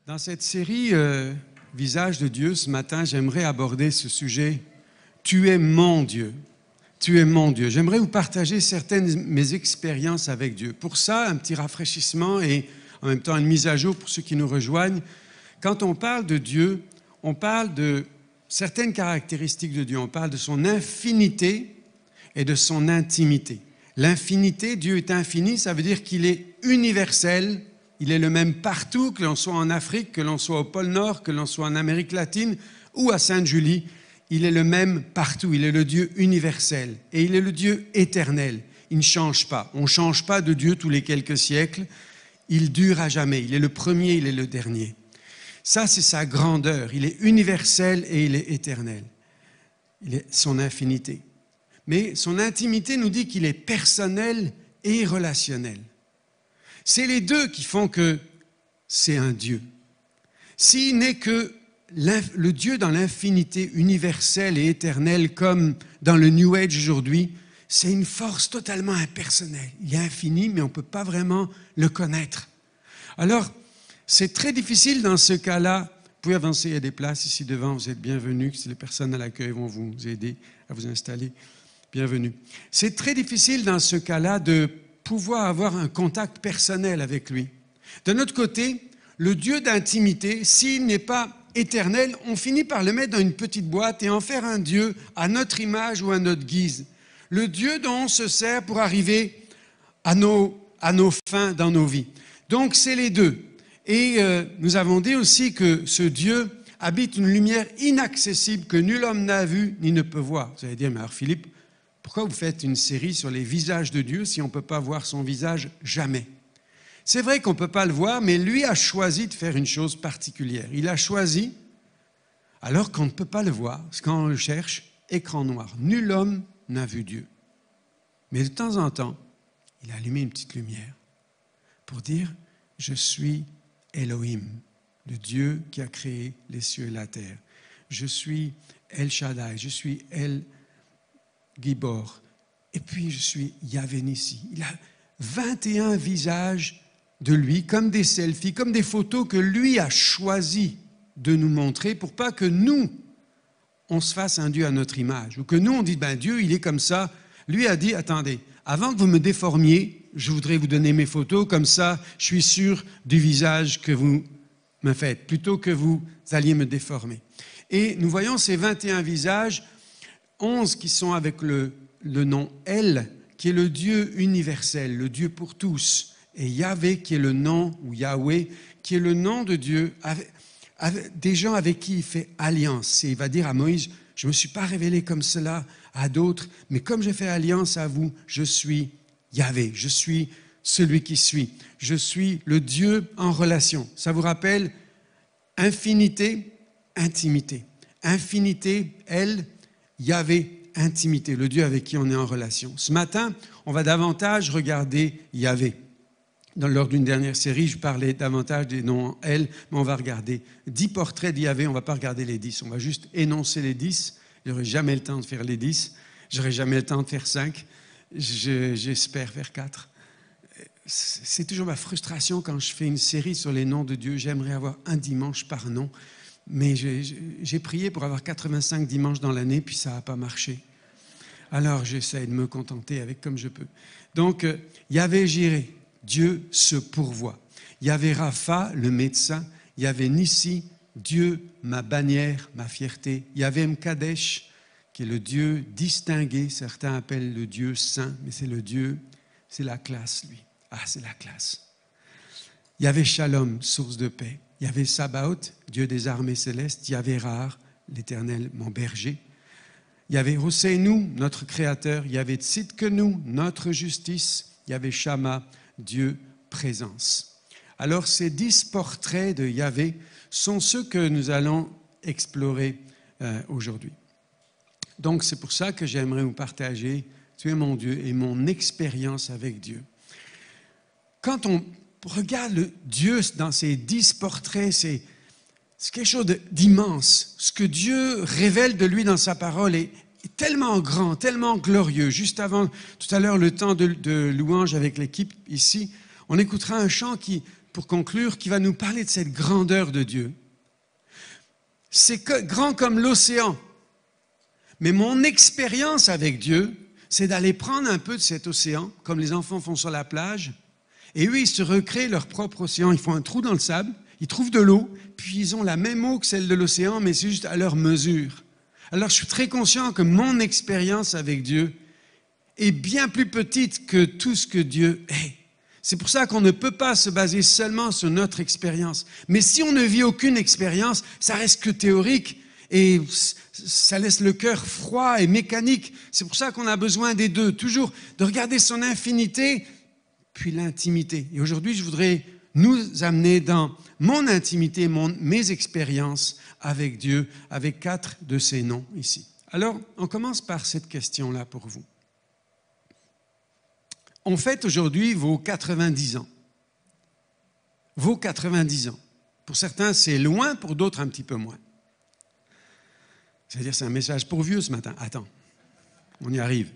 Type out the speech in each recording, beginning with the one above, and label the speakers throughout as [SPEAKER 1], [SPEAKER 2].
[SPEAKER 1] Dans cette série Visage de Dieu, ce matin, j'aimerais aborder ce sujet « Tu es mon Dieu ». Tu es mon Dieu. J'aimerais vous partager certaines de mes expériences avec Dieu. Pour ça, un petit rafraîchissement et en même temps une mise à jour pour ceux qui nous rejoignent. Quand on parle de Dieu, on parle de certaines caractéristiques de Dieu. On parle de son infinité et de son intimité. L'infinité, Dieu est infini, ça veut dire qu'il est universel. Il est le même partout, que l'on soit en Afrique, que l'on soit au pôle Nord, que l'on soit en Amérique latine ou à Sainte-Julie. Il est le même partout. Il est le Dieu universel et il est le Dieu éternel. Il ne change pas. On ne change pas de Dieu tous les quelques siècles. Il dure à jamais. Il est le premier, il est le dernier. Ça, c'est sa grandeur. Il est universel et il est éternel. Il est son infinité. Mais son intimité nous dit qu'il est personnel et relationnel. C'est les deux qui font que c'est un Dieu. S'il n'est que le Dieu dans l'infinité universelle et éternelle, comme dans le New Age aujourd'hui, c'est une force totalement impersonnelle. Il est infini, mais on ne peut pas vraiment le connaître. Alors, c'est très difficile dans ce cas-là. Vous pouvez avancer, il y a des places ici devant, vous êtes bienvenus. Si les personnes à l'accueil vont vous aider à vous installer, bienvenue. C'est très difficile dans ce cas-là de pouvoir avoir un contact personnel avec lui. De notre côté, le Dieu d'intimité, s'il n'est pas éternel, on finit par le mettre dans une petite boîte et en faire un Dieu à notre image ou à notre guise. Le Dieu dont on se sert pour arriver à nos fins dans nos vies. Donc, c'est les deux. Et nous avons dit aussi que ce Dieu habite une lumière inaccessible que nul homme n'a vue ni ne peut voir. Vous allez dire, mais alors Philippe, pourquoi vous faites une série sur les visages de Dieu si on ne peut pas voir son visage jamais? C'est vrai qu'on ne peut pas le voir, mais lui a choisi de faire une chose particulière. Il a choisi, alors qu'on ne peut pas le voir, parce que quand on le cherche, écran noir. Nul homme n'a vu Dieu. Mais de temps en temps, il a allumé une petite lumière pour dire « Je suis Elohim, le Dieu qui a créé les cieux et la terre. Je suis El Shaddai, je suis El Gibor, et puis je suis Yahvé Nissi. » Il a 21 visages de lui, comme des selfies, comme des photos que lui a choisi de nous montrer pour pas que nous, on se fasse un Dieu à notre image, ou que nous, on dise, ben Dieu, il est comme ça. Lui a dit, attendez, avant que vous me déformiez, je voudrais vous donner mes photos, comme ça, je suis sûr du visage que vous me faites, plutôt que vous alliez me déformer. Et nous voyons ces 21 visages, 11 qui sont avec le nom El, qui est le Dieu universel, le Dieu pour tous, et Yahvé, qui est le nom, ou Yahweh, qui est le nom de Dieu, des gens avec qui il fait alliance. Et il va dire à Moïse, je ne me suis pas révélé comme cela à d'autres, mais comme j'ai fait alliance à vous, je suis Yahvé, je suis celui qui suis. Je suis le Dieu en relation. Ça vous rappelle infinité, intimité. Infinité, elle, Yahvé, intimité, le Dieu avec qui on est en relation. Ce matin, on va davantage regarder Yahvé. Lors d'une dernière série, je parlais davantage des noms en elle, mais on va regarder 10 portraits d'Yahvé, on ne va pas regarder les 10, on va juste énoncer les 10. Je n'aurai jamais le temps de faire les 10, je n'aurai jamais le temps de faire 5, j'espère faire 4. C'est toujours ma frustration quand je fais une série sur les noms de Dieu. J'aimerais avoir un dimanche par nom, mais j'ai prié pour avoir 85 dimanches dans l'année, puis ça n'a pas marché. Alors j'essaie de me contenter avec comme je peux. Donc, Yahvé Jiré, Dieu se pourvoit. Yahvé Rapha, le médecin. Yahvé Nissi, Dieu, ma bannière, ma fierté. Yahvé Mkadesh, qui est le Dieu distingué. Certains appellent le Dieu saint, mais c'est le Dieu, c'est la classe, lui. Ah, c'est la classe. Yahvé Shalom, source de paix. Yahvé Sabaoth, Dieu des armées célestes. Yahvé Rahar, l'Éternel, mon berger. Yahvé Hosseinu, notre Créateur. Yahvé Tzidkenu, notre justice. Yahvé Shama, Dieu présence. Alors, ces 10 portraits de Yahvé sont ceux que nous allons explorer aujourd'hui. Donc, c'est pour ça que j'aimerais vous partager « Tu es mon Dieu » et mon expérience avec Dieu. Quand on regarde le Dieu dans ces 10 portraits, c'est quelque chose d'immense. Ce que Dieu révèle de lui dans sa parole est tellement grand, tellement glorieux. Juste avant, tout à l'heure, le temps de louange avec l'équipe ici, on écoutera un chant qui pour conclure, qui va nous parler de cette grandeur de Dieu. C'est grand comme l'océan. Mais mon expérience avec Dieu, c'est d'aller prendre un peu de cet océan, comme les enfants font sur la plage, et eux, ils se recréent leur propre océan. Ils font un trou dans le sable, ils trouvent de l'eau, puis ils ont la même eau que celle de l'océan, mais c'est juste à leur mesure. Alors, je suis très conscient que mon expérience avec Dieu est bien plus petite que tout ce que Dieu est. C'est pour ça qu'on ne peut pas se baser seulement sur notre expérience. Mais si on ne vit aucune expérience, ça reste que théorique et ça laisse le cœur froid et mécanique. C'est pour ça qu'on a besoin des deux, toujours de regarder son infinité, puis l'intimité. Et aujourd'hui, je voudrais nous amener dans mon intimité, mes expériences avec Dieu, avec 4 de ses noms ici. Alors, on commence par cette question-là pour vous. On fête aujourd'hui vos 90 ans. Vos 90 ans. Pour certains, c'est loin, pour d'autres, un petit peu moins. C'est-à-dire, c'est un message pour vieux ce matin. Attends, on y arrive.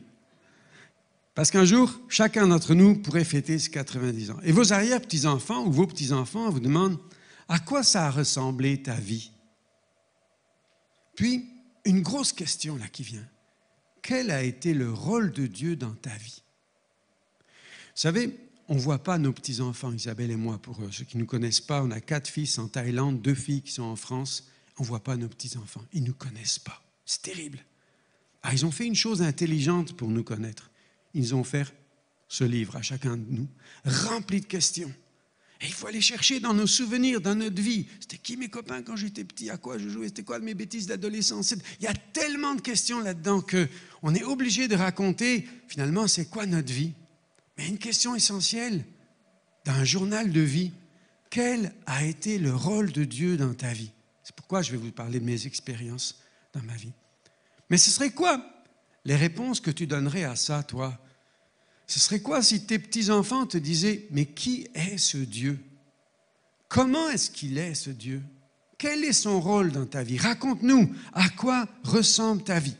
[SPEAKER 1] Parce qu'un jour, chacun d'entre nous pourrait fêter ses 90 ans. Et vos arrière-petits-enfants ou vos petits-enfants vous demandent à quoi ça a ressemblé ta vie. Puis, une grosse question là qui vient. Quel a été le rôle de Dieu dans ta vie? Vous savez, on ne voit pas nos petits-enfants, Isabelle et moi, pour ceux qui ne nous connaissent pas. On a 4 fils en Thaïlande, 2 filles qui sont en France. On ne voit pas nos petits-enfants. Ils ne nous connaissent pas. C'est terrible. Ah, ils ont fait une chose intelligente pour nous connaître. Ils ont fait ce livre à chacun de nous, rempli de questions. Et il faut aller chercher dans nos souvenirs, dans notre vie. C'était qui mes copains quand j'étais petit? À quoi je jouais? C'était quoi mes bêtises d'adolescence? Il y a tellement de questions là-dedans qu'on est obligé de raconter, finalement, c'est quoi notre vie? Mais une question essentielle, dans un journal de vie, quel a été le rôle de Dieu dans ta vie? C'est pourquoi je vais vous parler de mes expériences dans ma vie. Mais ce serait quoi les réponses que tu donnerais à ça, toi? Ce serait quoi si tes petits-enfants te disaient, mais qui est ce Dieu? Comment est-ce qu'il est, ce Dieu? Quel est son rôle dans ta vie? Raconte-nous, à quoi ressemble ta vie?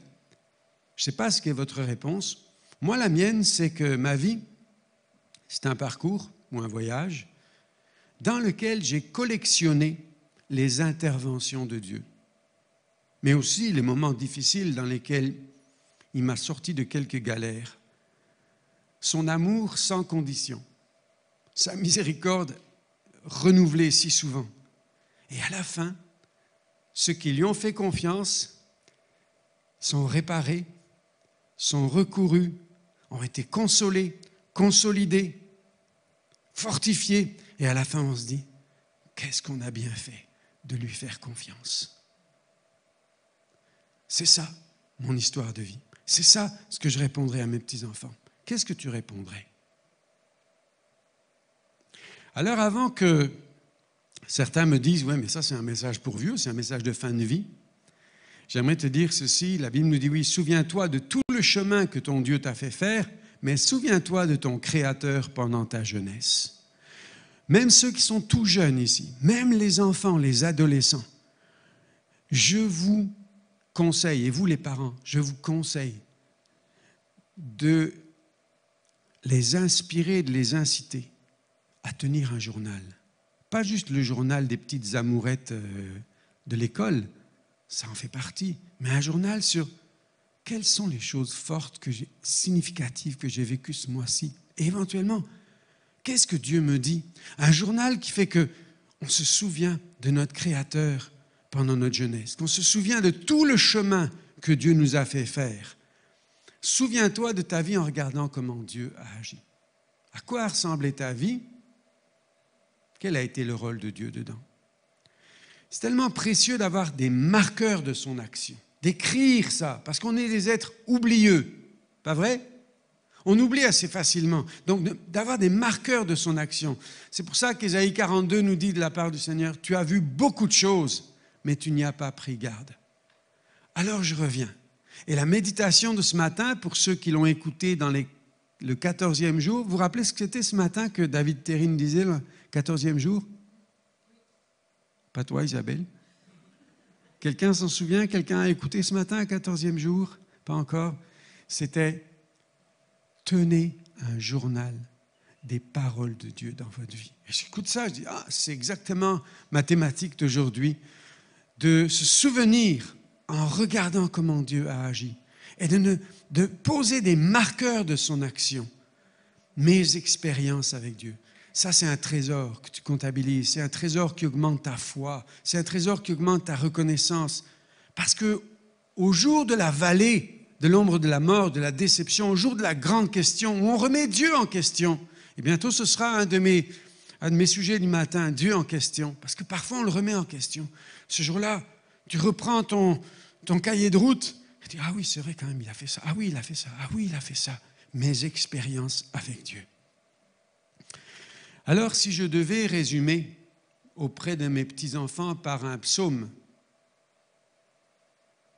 [SPEAKER 1] Je ne sais pas ce qu'est votre réponse. Moi, la mienne, c'est que ma vie, c'est un parcours ou un voyage dans lequel j'ai collectionné les interventions de Dieu, mais aussi les moments difficiles dans lesquels il m'a sorti de quelques galères. Son amour sans condition, sa miséricorde renouvelée si souvent. Et à la fin, ceux qui lui ont fait confiance sont réparés, sont recourus, ont été consolés, consolidés, fortifiés. Et à la fin, on se dit, qu'est-ce qu'on a bien fait de lui faire confiance. C'est ça, mon histoire de vie. C'est ça ce que je répondrai à mes petits-enfants. Qu'est-ce que tu répondrais? Alors, avant que certains me disent, ouais, mais ça, c'est un message pour vieux, c'est un message de fin de vie, j'aimerais te dire ceci. La Bible nous dit, oui, souviens-toi de tout le chemin que ton Dieu t'a fait faire, mais souviens-toi de ton Créateur pendant ta jeunesse. Même ceux qui sont tout jeunes ici, même les enfants, les adolescents, je vous conseille, et vous les parents, je vous conseille de les inspirer, de les inciter à tenir un journal. Pas juste le journal des petites amourettes de l'école, ça en fait partie, mais un journal sur quelles sont les choses fortes, significatives que j'ai vécues ce mois-ci. Et éventuellement, qu'est-ce que Dieu me dit? Un journal qui fait qu'on se souvient de notre Créateur pendant notre jeunesse, qu'on se souvient de tout le chemin que Dieu nous a fait faire. Souviens-toi de ta vie en regardant comment Dieu a agi. À quoi a ressemblé ta vie? Quel a été le rôle de Dieu dedans? C'est tellement précieux d'avoir des marqueurs de son action, d'écrire ça, parce qu'on est des êtres oublieux, pas vrai? On oublie assez facilement. Donc, d'avoir des marqueurs de son action. C'est pour ça qu'Ésaïe 42 nous dit de la part du Seigneur, « Tu as vu beaucoup de choses, mais tu n'y as pas pris garde. » Alors, je reviens. Et la méditation de ce matin, pour ceux qui l'ont écouté dans le 14e jour, vous vous rappelez ce que c'était ce matin que David Terrine disait, le 14e jour? Pas toi, Isabelle? Quelqu'un s'en souvient? Quelqu'un a écouté ce matin, 14e jour? Pas encore? C'était « Tenez un journal des paroles de Dieu dans votre vie. Et j'écoute ça, je dis, c'est exactement ma thématique d'aujourd'hui, de se souvenir en regardant comment Dieu a agi et de poser des marqueurs de son action, mes expériences avec Dieu. Ça, c'est un trésor que tu comptabilises, c'est un trésor qui augmente ta foi, c'est un trésor qui augmente ta reconnaissance. Parce qu'au jour de la vallée, de l'ombre de la mort, de la déception, au jour de la grande question, où on remet Dieu en question, et bientôt ce sera un de mes sujets du matin, Dieu en question, parce que parfois on le remet en question. Ce jour-là, tu reprends ton cahier de route, et tu dis, ah oui, c'est vrai quand même, il a fait ça, ah oui, il a fait ça, ah oui, il a fait ça. Mes expériences avec Dieu. Alors, si je devais résumer auprès de mes petits-enfants par un psaume,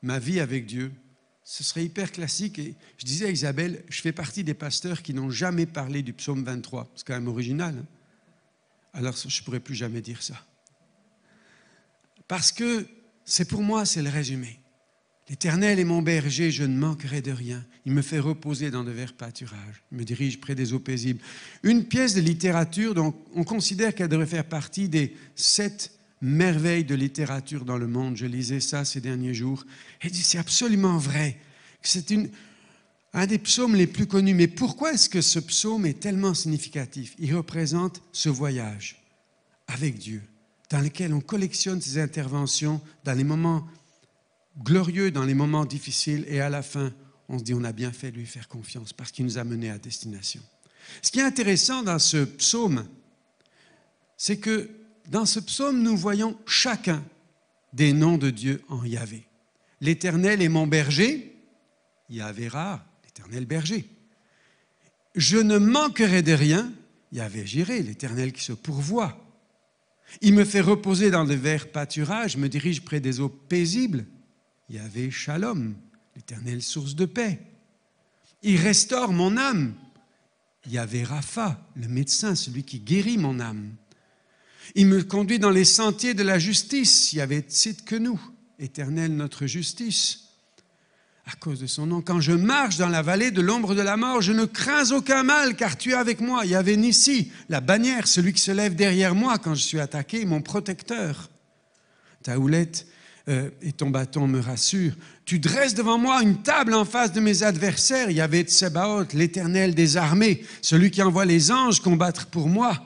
[SPEAKER 1] ma vie avec Dieu, ce serait hyper classique. Et je disais à Isabelle, je fais partie des pasteurs qui n'ont jamais parlé du psaume 23. C'est quand même original. Hein? Alors, je ne pourrais plus jamais dire ça. Parce que pour moi, c'est le résumé. L'Éternel est mon berger, je ne manquerai de rien. Il me fait reposer dans de verts pâturages. Il me dirige près des eaux paisibles. Une pièce de littérature dont on considère qu'elle devrait faire partie des 7 merveilles de littérature dans le monde. Je lisais ça ces derniers jours. Et c'est absolument vrai. C'est un des psaumes les plus connus. Mais pourquoi est-ce que ce psaume est tellement significatif? Il représente ce voyage avec Dieu, dans lequel on collectionne ses interventions dans les moments glorieux, dans les moments difficiles, et à la fin, on se dit on a bien fait de lui faire confiance parce qu'il nous a menés à destination. Ce qui est intéressant dans ce psaume, c'est que dans ce psaume, nous voyons chacun des noms de Dieu en Yahvé. L'Éternel est mon berger, Yahvé-Ra, l'Éternel berger. Je ne manquerai de rien, Yahvé-Jiré, l'Éternel qui se pourvoit. Il me fait reposer dans de verts pâturages, me dirige près des eaux paisibles. Yahvé Shalom, l'Éternel source de paix. Il restaure mon âme. Yahvé Rapha, le médecin, celui qui guérit mon âme. Il me conduit dans les sentiers de la justice. Yahvé Tzidkenu, Éternel notre justice. À cause de son nom, quand je marche dans la vallée de l'ombre de la mort, je ne crains aucun mal, car tu es avec moi. Yahvé Nissi, la bannière, celui qui se lève derrière moi quand je suis attaqué, mon protecteur. Ta houlette et ton bâton me rassurent. Tu dresses devant moi une table en face de mes adversaires. Yahvé Tsebaoth, l'Éternel des armées, celui qui envoie les anges combattre pour moi.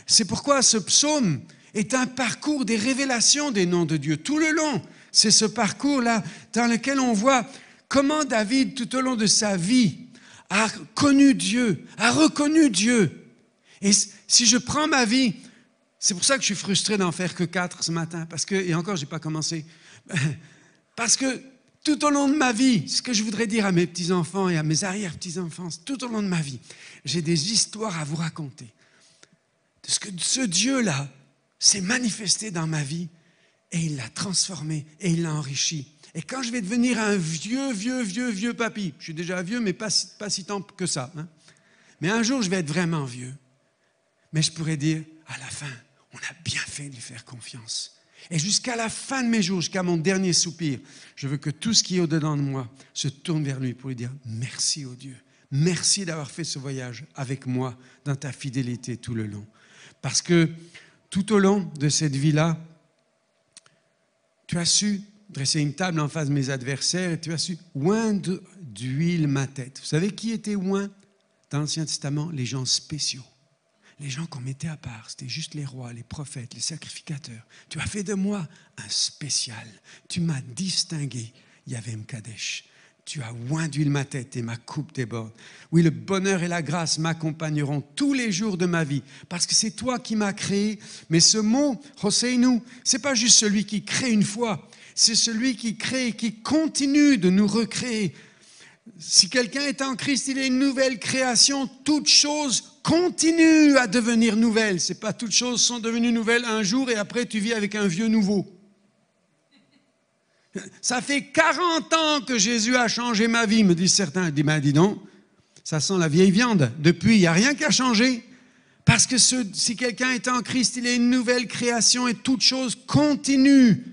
[SPEAKER 1] C'est pourquoi ce psaume est un parcours des révélations des noms de Dieu. Tout le long, c'est ce parcours-là dans lequel on voit comment David, tout au long de sa vie, a connu Dieu, a reconnu Dieu. Et si je prends ma vie, c'est pour ça que je suis frustré d'en faire que 4 ce matin, et encore, je n'ai pas commencé, parce que tout au long de ma vie, ce que je voudrais dire à mes petits-enfants et à mes arrière-petits-enfants, tout au long de ma vie, j'ai des histoires à vous raconter. De ce que ce Dieu-là s'est manifesté dans ma vie, et il l'a transformé, et il l'a enrichi. Et quand je vais devenir un vieux papy, je suis déjà vieux, mais pas si tant que ça, hein. Mais un jour, je vais être vraiment vieux. Mais je pourrais dire, à la fin, on a bien fait de lui faire confiance. Et jusqu'à la fin de mes jours, jusqu'à mon dernier soupir, je veux que tout ce qui est au-dedans de moi se tourne vers lui pour lui dire merci au Dieu. Merci d'avoir fait ce voyage avec moi dans ta fidélité tout le long. Parce que tout au long de cette vie-là, tu as su dresser une table en face de mes adversaires et tu as su oindre d'huile ma tête. Vous savez qui était oint dans l'Ancien Testament? Les gens spéciaux. Les gens qu'on mettait à part, c'était juste les rois, les prophètes, les sacrificateurs. Tu as fait de moi un spécial. Tu m'as distingué, Yahvé M'Kadesh. Tu as oint d'huile ma tête et ma coupe déborde. Oui, le bonheur et la grâce m'accompagneront tous les jours de ma vie, parce que c'est toi qui m'as créé. Mais ce mot, Hoseinu, c'est pas juste celui qui crée une fois, c'est celui qui crée et qui continue de nous recréer. Si quelqu'un est en Christ, il est une nouvelle création. Toutes choses continuent à devenir nouvelles. C'est pas toutes choses sont devenues nouvelles un jour et après tu vis avec un vieux nouveau. Ça fait 40 ans que Jésus a changé ma vie, me disent certains. Je dis, ben dis donc, ça sent la vieille viande. Depuis, il n'y a rien qui a changé. Parce que si quelqu'un est en Christ, il est une nouvelle création et toute chose continue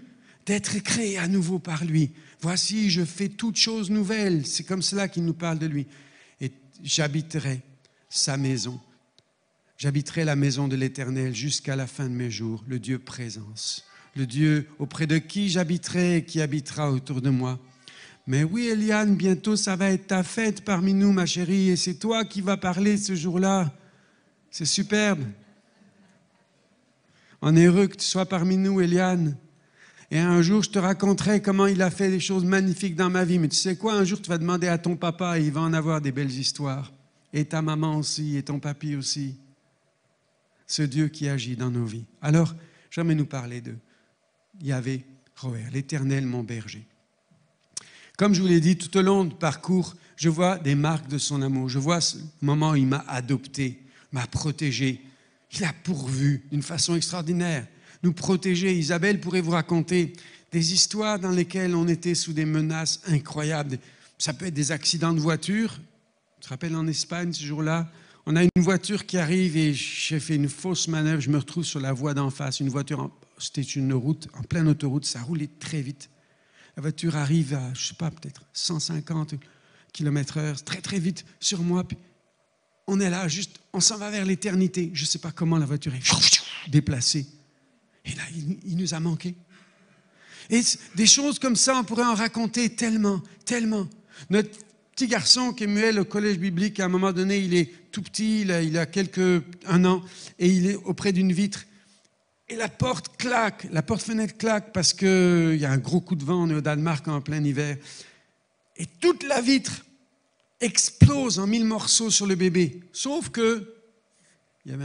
[SPEAKER 1] d'être créée à nouveau par lui. Voici, je fais toutes choses nouvelles. C'est comme cela qu'il nous parle de lui. Et j'habiterai sa maison J'habiterai la maison de l'Éternel jusqu'à la fin de mes jours, le Dieu présence, le Dieu auprès de qui j'habiterai et qui habitera autour de moi. Mais oui, Eliane, bientôt ça va être ta fête parmi nous, ma chérie, et c'est toi qui vas parler ce jour-là. C'est superbe. On est heureux que tu sois parmi nous, Eliane. Et un jour, je te raconterai comment il a fait des choses magnifiques dans ma vie. Mais tu sais quoi, un jour, tu vas demander à ton papa et il va en avoir des belles histoires. Et ta maman aussi, et ton papy aussi. Ce Dieu qui agit dans nos vies. Alors, j'aimerais nous parler de Yahvé Roher, l'Éternel, mon berger. Comme je vous l'ai dit, tout au long du parcours, je vois des marques de son amour. Je vois ce moment où il m'a adopté, m'a protégé. Il a pourvu d'une façon extraordinaire. Nous protéger. Isabelle pourrait vous raconter des histoires dans lesquelles on était sous des menaces incroyables. Ça peut être des accidents de voiture. Tu te rappelles en Espagne ce jour-là? On a une voiture qui arrive et j'ai fait une fausse manœuvre. Je me retrouve sur la voie d'en face. Une voiture, c'était une route, en pleine autoroute. Ça roulait très vite. La voiture arrive à, je ne sais pas, peut-être 150 km/h, très très vite sur moi. Puis on est là, juste, on s'en va vers l'éternité. Je ne sais pas comment la voiture est déplacée. Et là, il nous a manqué. Et des choses comme ça, on pourrait en raconter tellement, tellement. Notre petit garçon qui est muet au collège biblique, à un moment donné, il est tout petit, il a un an, et il est auprès d'une vitre. Et la porte claque, la porte-fenêtre claque parce qu'il y a un gros coup de vent, on est au Danemark en plein hiver. Et toute la vitre explose en 1000 morceaux sur le bébé. Sauf que il y avait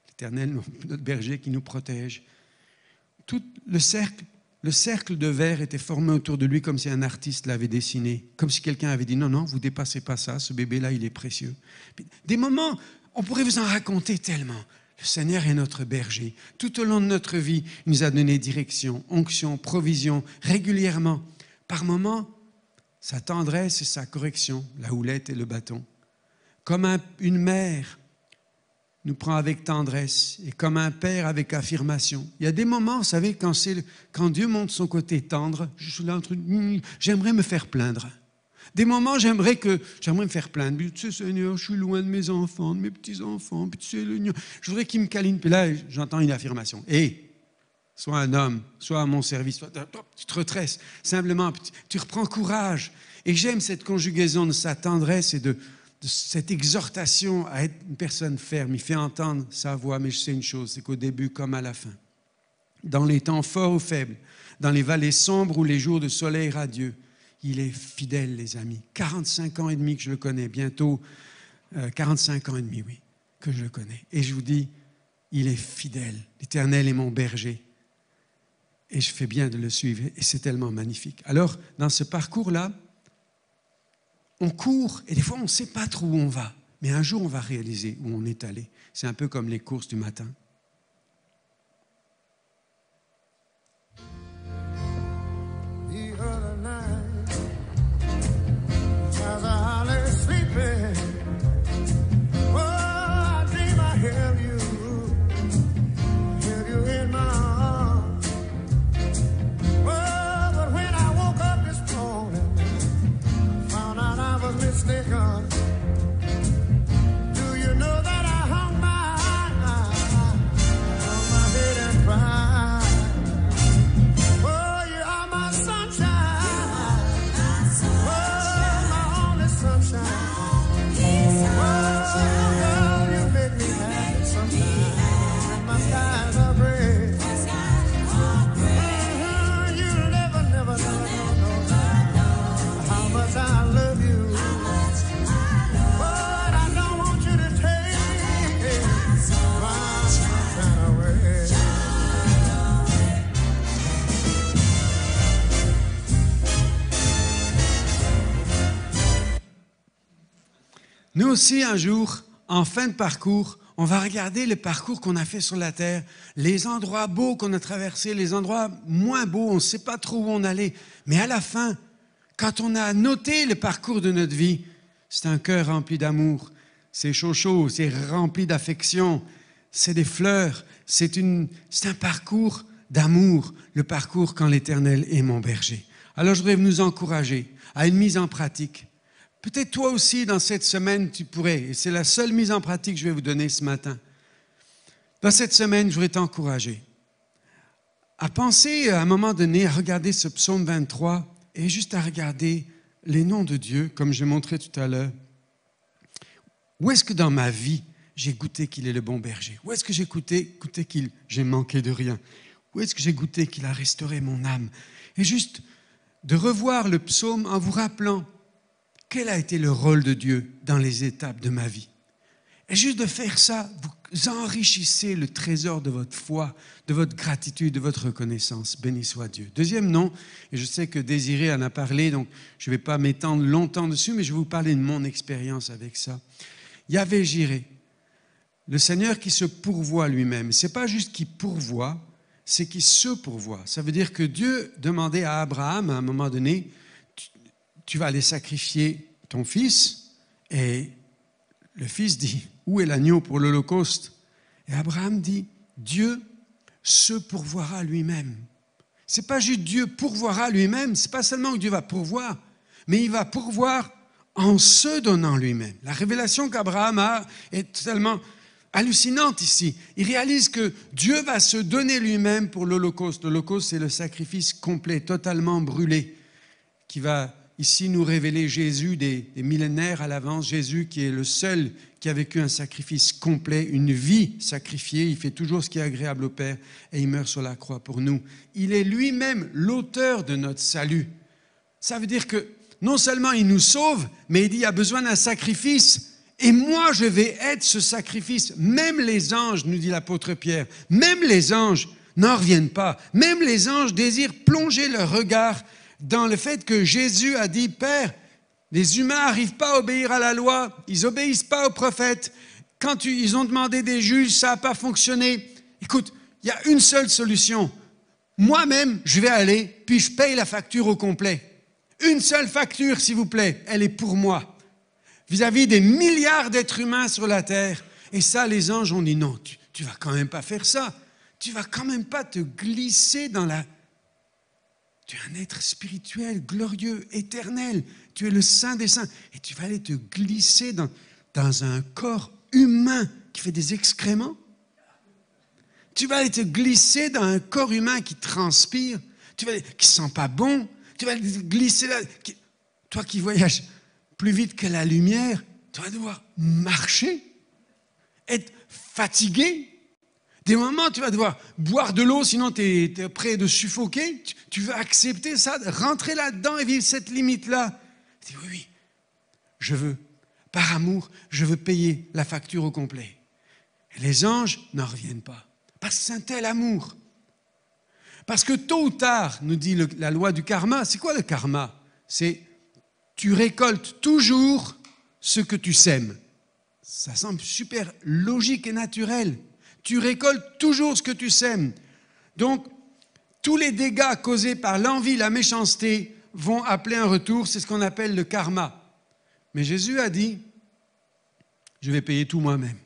[SPEAKER 1] l'Éternel, notre berger, qui nous protège. Tout le cercle de verre était formé autour de lui comme si un artiste l'avait dessiné. Comme si quelqu'un avait dit, non, non, vous ne dépassez pas ça, ce bébé-là, il est précieux. Des moments, on pourrait vous en raconter tellement. Le Seigneur est notre berger. Tout au long de notre vie, il nous a donné direction, onction, provision, régulièrement. Par moments, sa tendresse et sa correction, la houlette et le bâton. Comme une mère nous prend avec tendresse et comme un père avec affirmation. Il y a des moments, vous savez, quand Dieu montre son côté tendre, je suis là entre j'aimerais me faire plaindre. Des moments, j'aimerais me faire plaindre. Puis, tu sais, Seigneur, je suis loin de mes enfants, de mes petits-enfants. Puis, tu sais, je voudrais qu'ils me câlinent. Puis là, j'entends une affirmation. Hé, sois un homme, sois à mon service. Tu te retresses. Simplement, tu reprends courage. Et j'aime cette conjugaison de sa tendresse et de cette exhortation à être une personne ferme. Il fait entendre sa voix, mais je sais une chose, c'est qu'au début comme à la fin, dans les temps forts ou faibles, dans les vallées sombres ou les jours de soleil radieux, il est fidèle, les amis. 45 ans et demi que je le connais, bientôt 45 ans et demi, oui, que je le connais. Et je vous dis, il est fidèle. L'Éternel est mon berger. Et je fais bien de le suivre. Et c'est tellement magnifique. Alors, dans ce parcours-là, on court et des fois, on ne sait pas trop où on va. Mais un jour, on va réaliser où on est allé. C'est un peu comme les courses du matin. Nous aussi, un jour, en fin de parcours, on va regarder le parcours qu'on a fait sur la terre, les endroits beaux qu'on a traversés, les endroits moins beaux, on ne sait pas trop où on allait. Mais à la fin, quand on a noté le parcours de notre vie, c'est un cœur rempli d'amour, c'est chaud, c'est rempli d'affection, c'est des fleurs, c'est un parcours d'amour, le parcours quand l'Éternel est mon berger. Alors je voudrais nous encourager à une mise en pratique. Peut-être toi aussi, dans cette semaine, tu pourrais, et c'est la seule mise en pratique que je vais vous donner ce matin, Dans cette semaine, je voudrais t'encourager à penser à un moment donné, à regarder ce psaume 23 et juste à regarder les noms de Dieu, comme j'ai montré tout à l'heure. Où est-ce que dans ma vie, j'ai goûté qu'il est le bon berger? Où est-ce que j'ai goûté qu'il j'ai manqué de rien? Où est-ce que j'ai goûté qu'il a restauré mon âme? Et juste de revoir le psaume en vous rappelant quel a été le rôle de Dieu dans les étapes de ma vie. Et juste de faire ça, vous enrichissez le trésor de votre foi, de votre gratitude, de votre reconnaissance. Béni soit Dieu. Deuxième nom, et je sais que Désiré en a parlé, donc je ne vais pas m'étendre longtemps dessus, mais je vais vous parler de mon expérience avec ça. Yahvé Jiré, le Seigneur qui se pourvoit lui-même. Ce n'est pas juste qu'il pourvoit, c'est qu'il se pourvoit. Ça veut dire que Dieu demandait à Abraham, à un moment donné, tu vas aller sacrifier ton fils, et le fils dit, où est l'agneau pour l'Holocauste? Et Abraham dit, Dieu se pourvoira lui-même. Ce n'est pas juste Dieu pourvoira lui-même, ce n'est pas seulement que Dieu va pourvoir, mais il va pourvoir en se donnant lui-même. La révélation qu'Abraham a est tellement hallucinante ici. Il réalise que Dieu va se donner lui-même pour l'Holocauste. L'Holocauste, c'est le sacrifice complet, totalement brûlé, qui va ici nous révéler Jésus des millénaires à l'avance. Jésus qui est le seul qui a vécu un sacrifice complet, une vie sacrifiée. Il fait toujours ce qui est agréable au Père et il meurt sur la croix pour nous. Il est lui-même l'auteur de notre salut. Ça veut dire que non seulement il nous sauve, mais il dit il y a besoin d'un sacrifice. Et moi, je vais être ce sacrifice. Même les anges, nous dit l'apôtre Pierre, même les anges n'en reviennent pas. Même les anges désirent plonger leur regard dans le fait que Jésus a dit, Père, les humains n'arrivent pas à obéir à la loi, ils n'obéissent pas aux prophètes. Quand ils ont demandé des juges, ça n'a pas fonctionné. Écoute, il y a une seule solution. Moi-même, je vais aller, puis je paye la facture au complet. Une seule facture, s'il vous plaît, elle est pour moi. Vis-à-vis des milliards d'êtres humains sur la terre. Et ça, les anges ont dit, non, tu ne vas quand même pas faire ça. Tu ne vas quand même pas te glisser dans la... Tu es un être spirituel, glorieux, éternel. Tu es le Saint des Saints. Et tu vas aller te glisser dans un corps humain qui fait des excréments. Tu vas aller te glisser dans un corps humain qui transpire, qui ne sent pas bon. Tu vas te glisser là. Toi qui voyages plus vite que la lumière, tu vas devoir marcher, être fatigué. Des moments, tu vas devoir boire de l'eau, sinon tu es prêt de suffoquer. Tu veux accepter ça, rentrer là-dedans et vivre cette limite-là. Tu dis, oui, je veux, par amour, je veux payer la facture au complet. Et les anges n'en reviennent pas. Parce que c'est un tel amour. Parce que tôt ou tard, nous dit la loi du karma, c'est quoi le karma? C'est tu récoltes toujours ce que tu sèmes. Ça semble super logique et naturel. Tu récoltes toujours ce que tu sèmes. Donc, tous les dégâts causés par l'envie, la méchanceté vont appeler un retour. C'est ce qu'on appelle le karma. Mais Jésus a dit, je vais payer tout moi-même.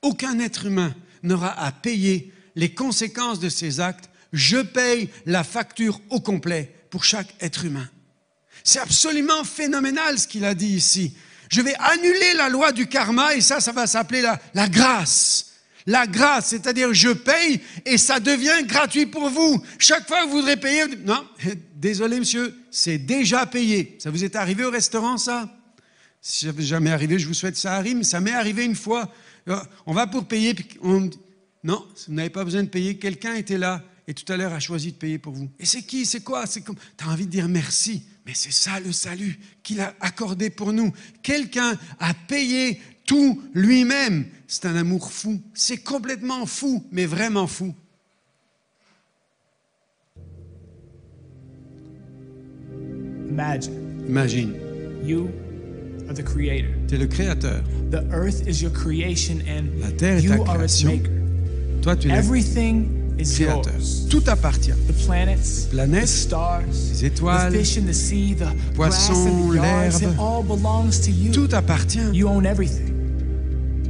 [SPEAKER 1] Aucun être humain n'aura à payer les conséquences de ses actes. Je paye la facture au complet pour chaque être humain. C'est absolument phénoménal ce qu'il a dit ici. Je vais annuler la loi du karma et ça va s'appeler la grâce. La grâce, c'est-à-dire je paye et ça devient gratuit pour vous. Chaque fois que vous voudrez payer, non, désolé monsieur, c'est déjà payé. Ça vous est arrivé au restaurant ça? Si ça n'est jamais arrivé, je vous souhaite que ça arrive, mais ça m'est arrivé une fois. On va pour payer, puis on me dit, non, vous n'avez pas besoin de payer, quelqu'un était là et tout à l'heure a choisi de payer pour vous. Et c'est qui, c'est quoi? Tu as envie de dire merci, mais c'est ça le salut qu'il a accordé pour nous. Quelqu'un a payé tout lui-même. C'est un amour fou. C'est complètement fou, mais vraiment fou. Imagine.
[SPEAKER 2] You are the creator.
[SPEAKER 1] Tu es le créateur.
[SPEAKER 2] The earth is your creation and
[SPEAKER 1] la terre est ta
[SPEAKER 2] you are its
[SPEAKER 1] création.
[SPEAKER 2] maker.
[SPEAKER 1] Toi, tu es
[SPEAKER 2] Everything is
[SPEAKER 1] créateur.
[SPEAKER 2] yours.
[SPEAKER 1] Tout appartient.
[SPEAKER 2] The planets,
[SPEAKER 1] Planètes,
[SPEAKER 2] the stars,
[SPEAKER 1] les étoiles,
[SPEAKER 2] the fish in the sea, the
[SPEAKER 1] poissons,
[SPEAKER 2] grass and the yards,
[SPEAKER 1] l'herbe.
[SPEAKER 2] it all belongs to you.
[SPEAKER 1] Tout appartient.
[SPEAKER 2] You own everything.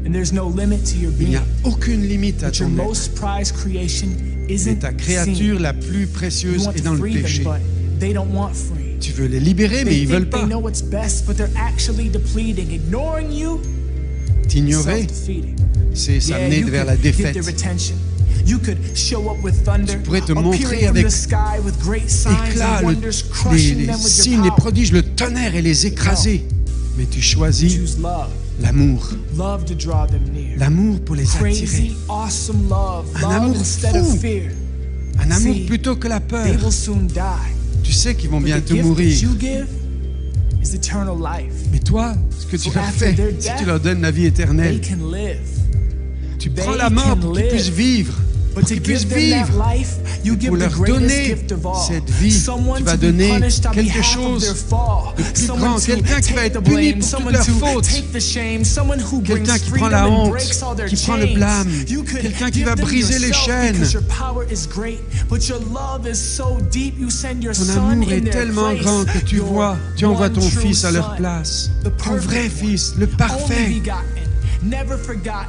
[SPEAKER 2] And there's no limit to your
[SPEAKER 1] Il n'y
[SPEAKER 2] being.
[SPEAKER 1] a aucune limite à
[SPEAKER 2] But your
[SPEAKER 1] ton être.
[SPEAKER 2] most prized creation
[SPEAKER 1] Mais
[SPEAKER 2] isn't
[SPEAKER 1] ta créature
[SPEAKER 2] seen.
[SPEAKER 1] la plus
[SPEAKER 2] You
[SPEAKER 1] précieuse
[SPEAKER 2] want
[SPEAKER 1] est
[SPEAKER 2] to
[SPEAKER 1] dans le
[SPEAKER 2] free them,
[SPEAKER 1] péché.
[SPEAKER 2] but they don't want free.
[SPEAKER 1] Tu veux les libérer, mais
[SPEAKER 2] They
[SPEAKER 1] ils ne veulent
[SPEAKER 2] think
[SPEAKER 1] pas.
[SPEAKER 2] they know what's best, but they're actually depleting, ignoring you,
[SPEAKER 1] T'ignorer,
[SPEAKER 2] self-defeating.
[SPEAKER 1] c'est s'amener vers la défaite. Tu pourrais te montrer avec éclat les signes, les prodiges, le tonnerre et les écraser. Mais tu choisis l'amour. L'amour pour les attirer. Un amour fou. Un amour plutôt que la peur. Tu sais qu'ils vont bientôt mourir. Mais toi, ce que tu leur fais, si tu leur donnes la vie éternelle, tu prends la mort pour qu'ils puissent vivre. Pour qu'ils puissent vivre, pour leur donner cette vie, tu vas donner quelque chose de plus grand, quelqu'un qui va être puni pour toutes leurs fautes, quelqu'un qui prend la honte, qui prend le blâme, quelqu'un qui va briser les chaînes. Ton amour est tellement grand que tu envoies ton fils à leur place, ton vrai fils, le parfait.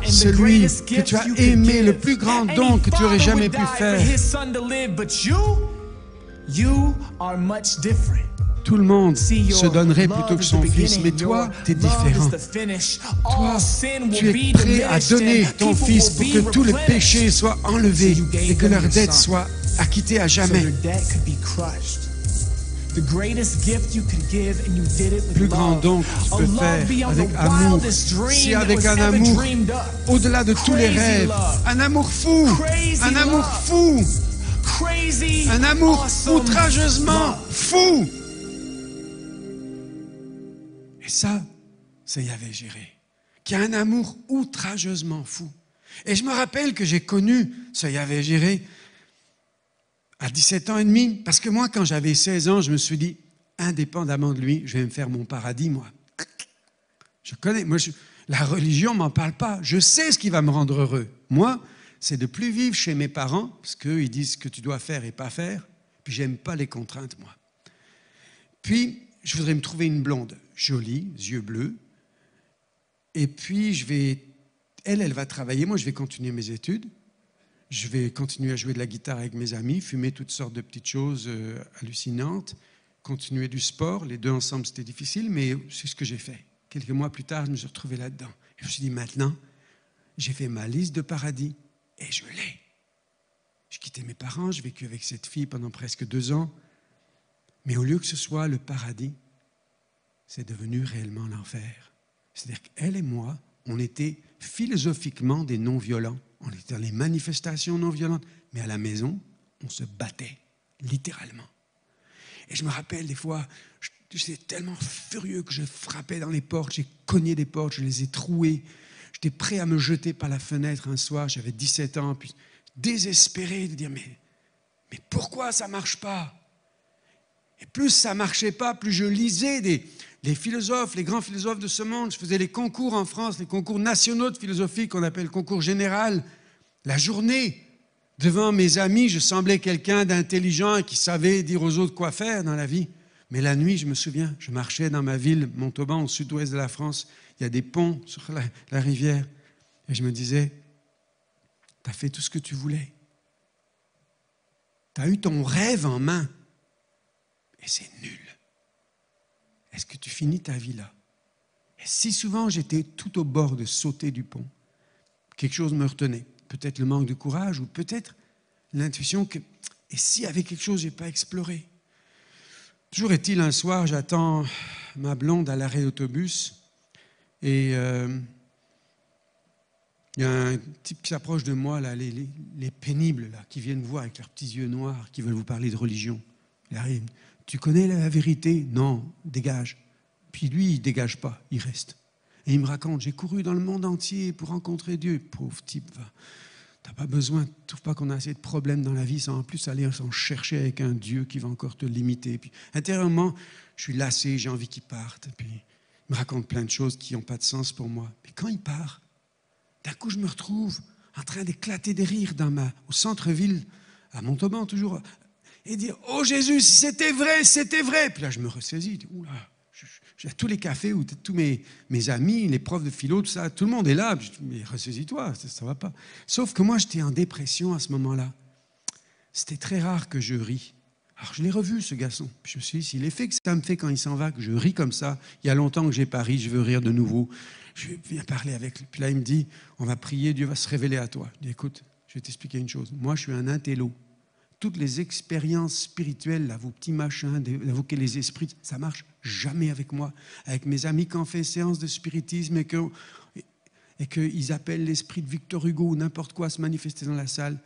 [SPEAKER 1] Celui que tu as aimé, le plus grand don que tu aurais jamais pu faire. Tout le monde se donnerait plutôt que son fils, mais toi, tu es différent. Toi, tu es prêt à donner ton fils pour que tout le péché soit enlevé et que leur dette soit acquittée à jamais. Le plus grand don que tu peux faire avec amour, c'est avec un amour au-delà de tous les rêves, un amour fou, un amour fou, un amour outrageusement fou. Et ça, c'est Yahvé Jireh, qui a un amour outrageusement fou. Et je me rappelle que j'ai connu ce Yahvé Jireh à 17 ans et demi, parce que moi, quand j'avais 16 ans, je me suis dit, indépendamment de lui, je vais me faire mon paradis, moi. Je connais, la religion ne m'en parle pas. Je sais ce qui va me rendre heureux. Moi, c'est de plus vivre chez mes parents, parce qu'eux, ils disent ce que tu dois faire et pas faire. Puis, j'aime pas les contraintes, moi. Puis, je voudrais me trouver une blonde, jolie, yeux bleus. Et puis, elle va travailler. Moi, je vais continuer mes études. Je vais continuer à jouer de la guitare avec mes amis, fumer toutes sortes de petites choses hallucinantes, continuer du sport. Les deux ensemble, c'était difficile, mais c'est ce que j'ai fait. Quelques mois plus tard, je me suis retrouvé là-dedans. Et je me suis dit, maintenant, j'ai fait ma liste de paradis et je l'ai. J'ai quitté mes parents, j'ai vécu avec cette fille pendant presque 2 ans. Mais au lieu que ce soit le paradis, c'est devenu réellement l'enfer. C'est-à-dire qu'elle et moi, on était philosophiquement des non-violents. On était dans les manifestations non violentes, mais à la maison, on se battait, littéralement. Et je me rappelle des fois, j'étais tellement furieux que je frappais dans les portes, j'ai cogné des portes, je les ai trouées. J'étais prêt à me jeter par la fenêtre un soir, j'avais 17 ans, puis désespéré de dire, mais pourquoi ça ne marche pas? Et plus ça ne marchait pas, plus je lisais les philosophes, les grands philosophes de ce monde. Je faisais les concours en France, les concours nationaux de philosophie qu'on appelle concours général. La journée, devant mes amis, je semblais quelqu'un d'intelligent et qui savait dire aux autres quoi faire dans la vie. Mais la nuit, je me souviens, je marchais dans ma ville, Montauban, au sud-ouest de la France. Il y a des ponts sur la rivière. Et je me disais, tu as fait tout ce que tu voulais. Tu as eu ton rêve en main. Et c'est nul. Est-ce que tu finis ta vie là? Et si souvent j'étais tout au bord de sauter du pont, quelque chose me retenait. Peut-être le manque de courage ou peut-être l'intuition que, et s'il y avait quelque chose que je n'ai pas exploré? Toujours est-il, un soir, j'attends ma blonde à l'arrêt d'autobus et il y a un type qui s'approche de moi, là, les pénibles, là, qui viennent voir avec leurs petits yeux noirs, qui veulent vous parler de religion. Il arrive. Tu connais la vérité? Non, dégage. Puis lui, il ne dégage pas, il reste. Et il me raconte, j'ai couru dans le monde entier pour rencontrer Dieu. Pauvre type, va. Tu n'as pas besoin, tu ne trouves pas qu'on a assez de problèmes dans la vie sans en plus aller s'en chercher avec un Dieu qui va encore te limiter. Puis intérieurement, je suis lassé, j'ai envie qu'il parte. Puis il me raconte plein de choses qui n'ont pas de sens pour moi. Mais quand il part, d'un coup, je me retrouve en train d'éclater des rires au centre-ville, à Montauban toujours, et dire « Oh Jésus, si c'était vrai, c'était vrai !» Puis là, je me ressaisis. Oula, j'ai tous les cafés où tous mes amis, les profs de philo, tout ça, tout le monde est là. Puis je dis, mais ressaisis-toi, ça ne va pas. Sauf que moi, j'étais en dépression à ce moment-là. C'était très rare que je ris. Alors, je l'ai revu, ce garçon. Puis je me suis dit, si l'effet que ça me fait quand il s'en va, que je ris comme ça, il y a longtemps que je n'ai pas ri, je veux rire de nouveau. Je viens parler avec lui. Puis là, il me dit, on va prier, Dieu va se révéler à toi. Je dis, écoute, je vais t'expliquer une chose. Moi, je suis un intello. Toutes les expériences spirituelles, là, vos petits machins, d'évoquer les esprits, ça marche jamais avec moi. Avec mes amis qui ont fait séance de spiritisme et qu'ils appellent l'esprit de Victor Hugo ou n'importe quoi à se manifester dans la salle,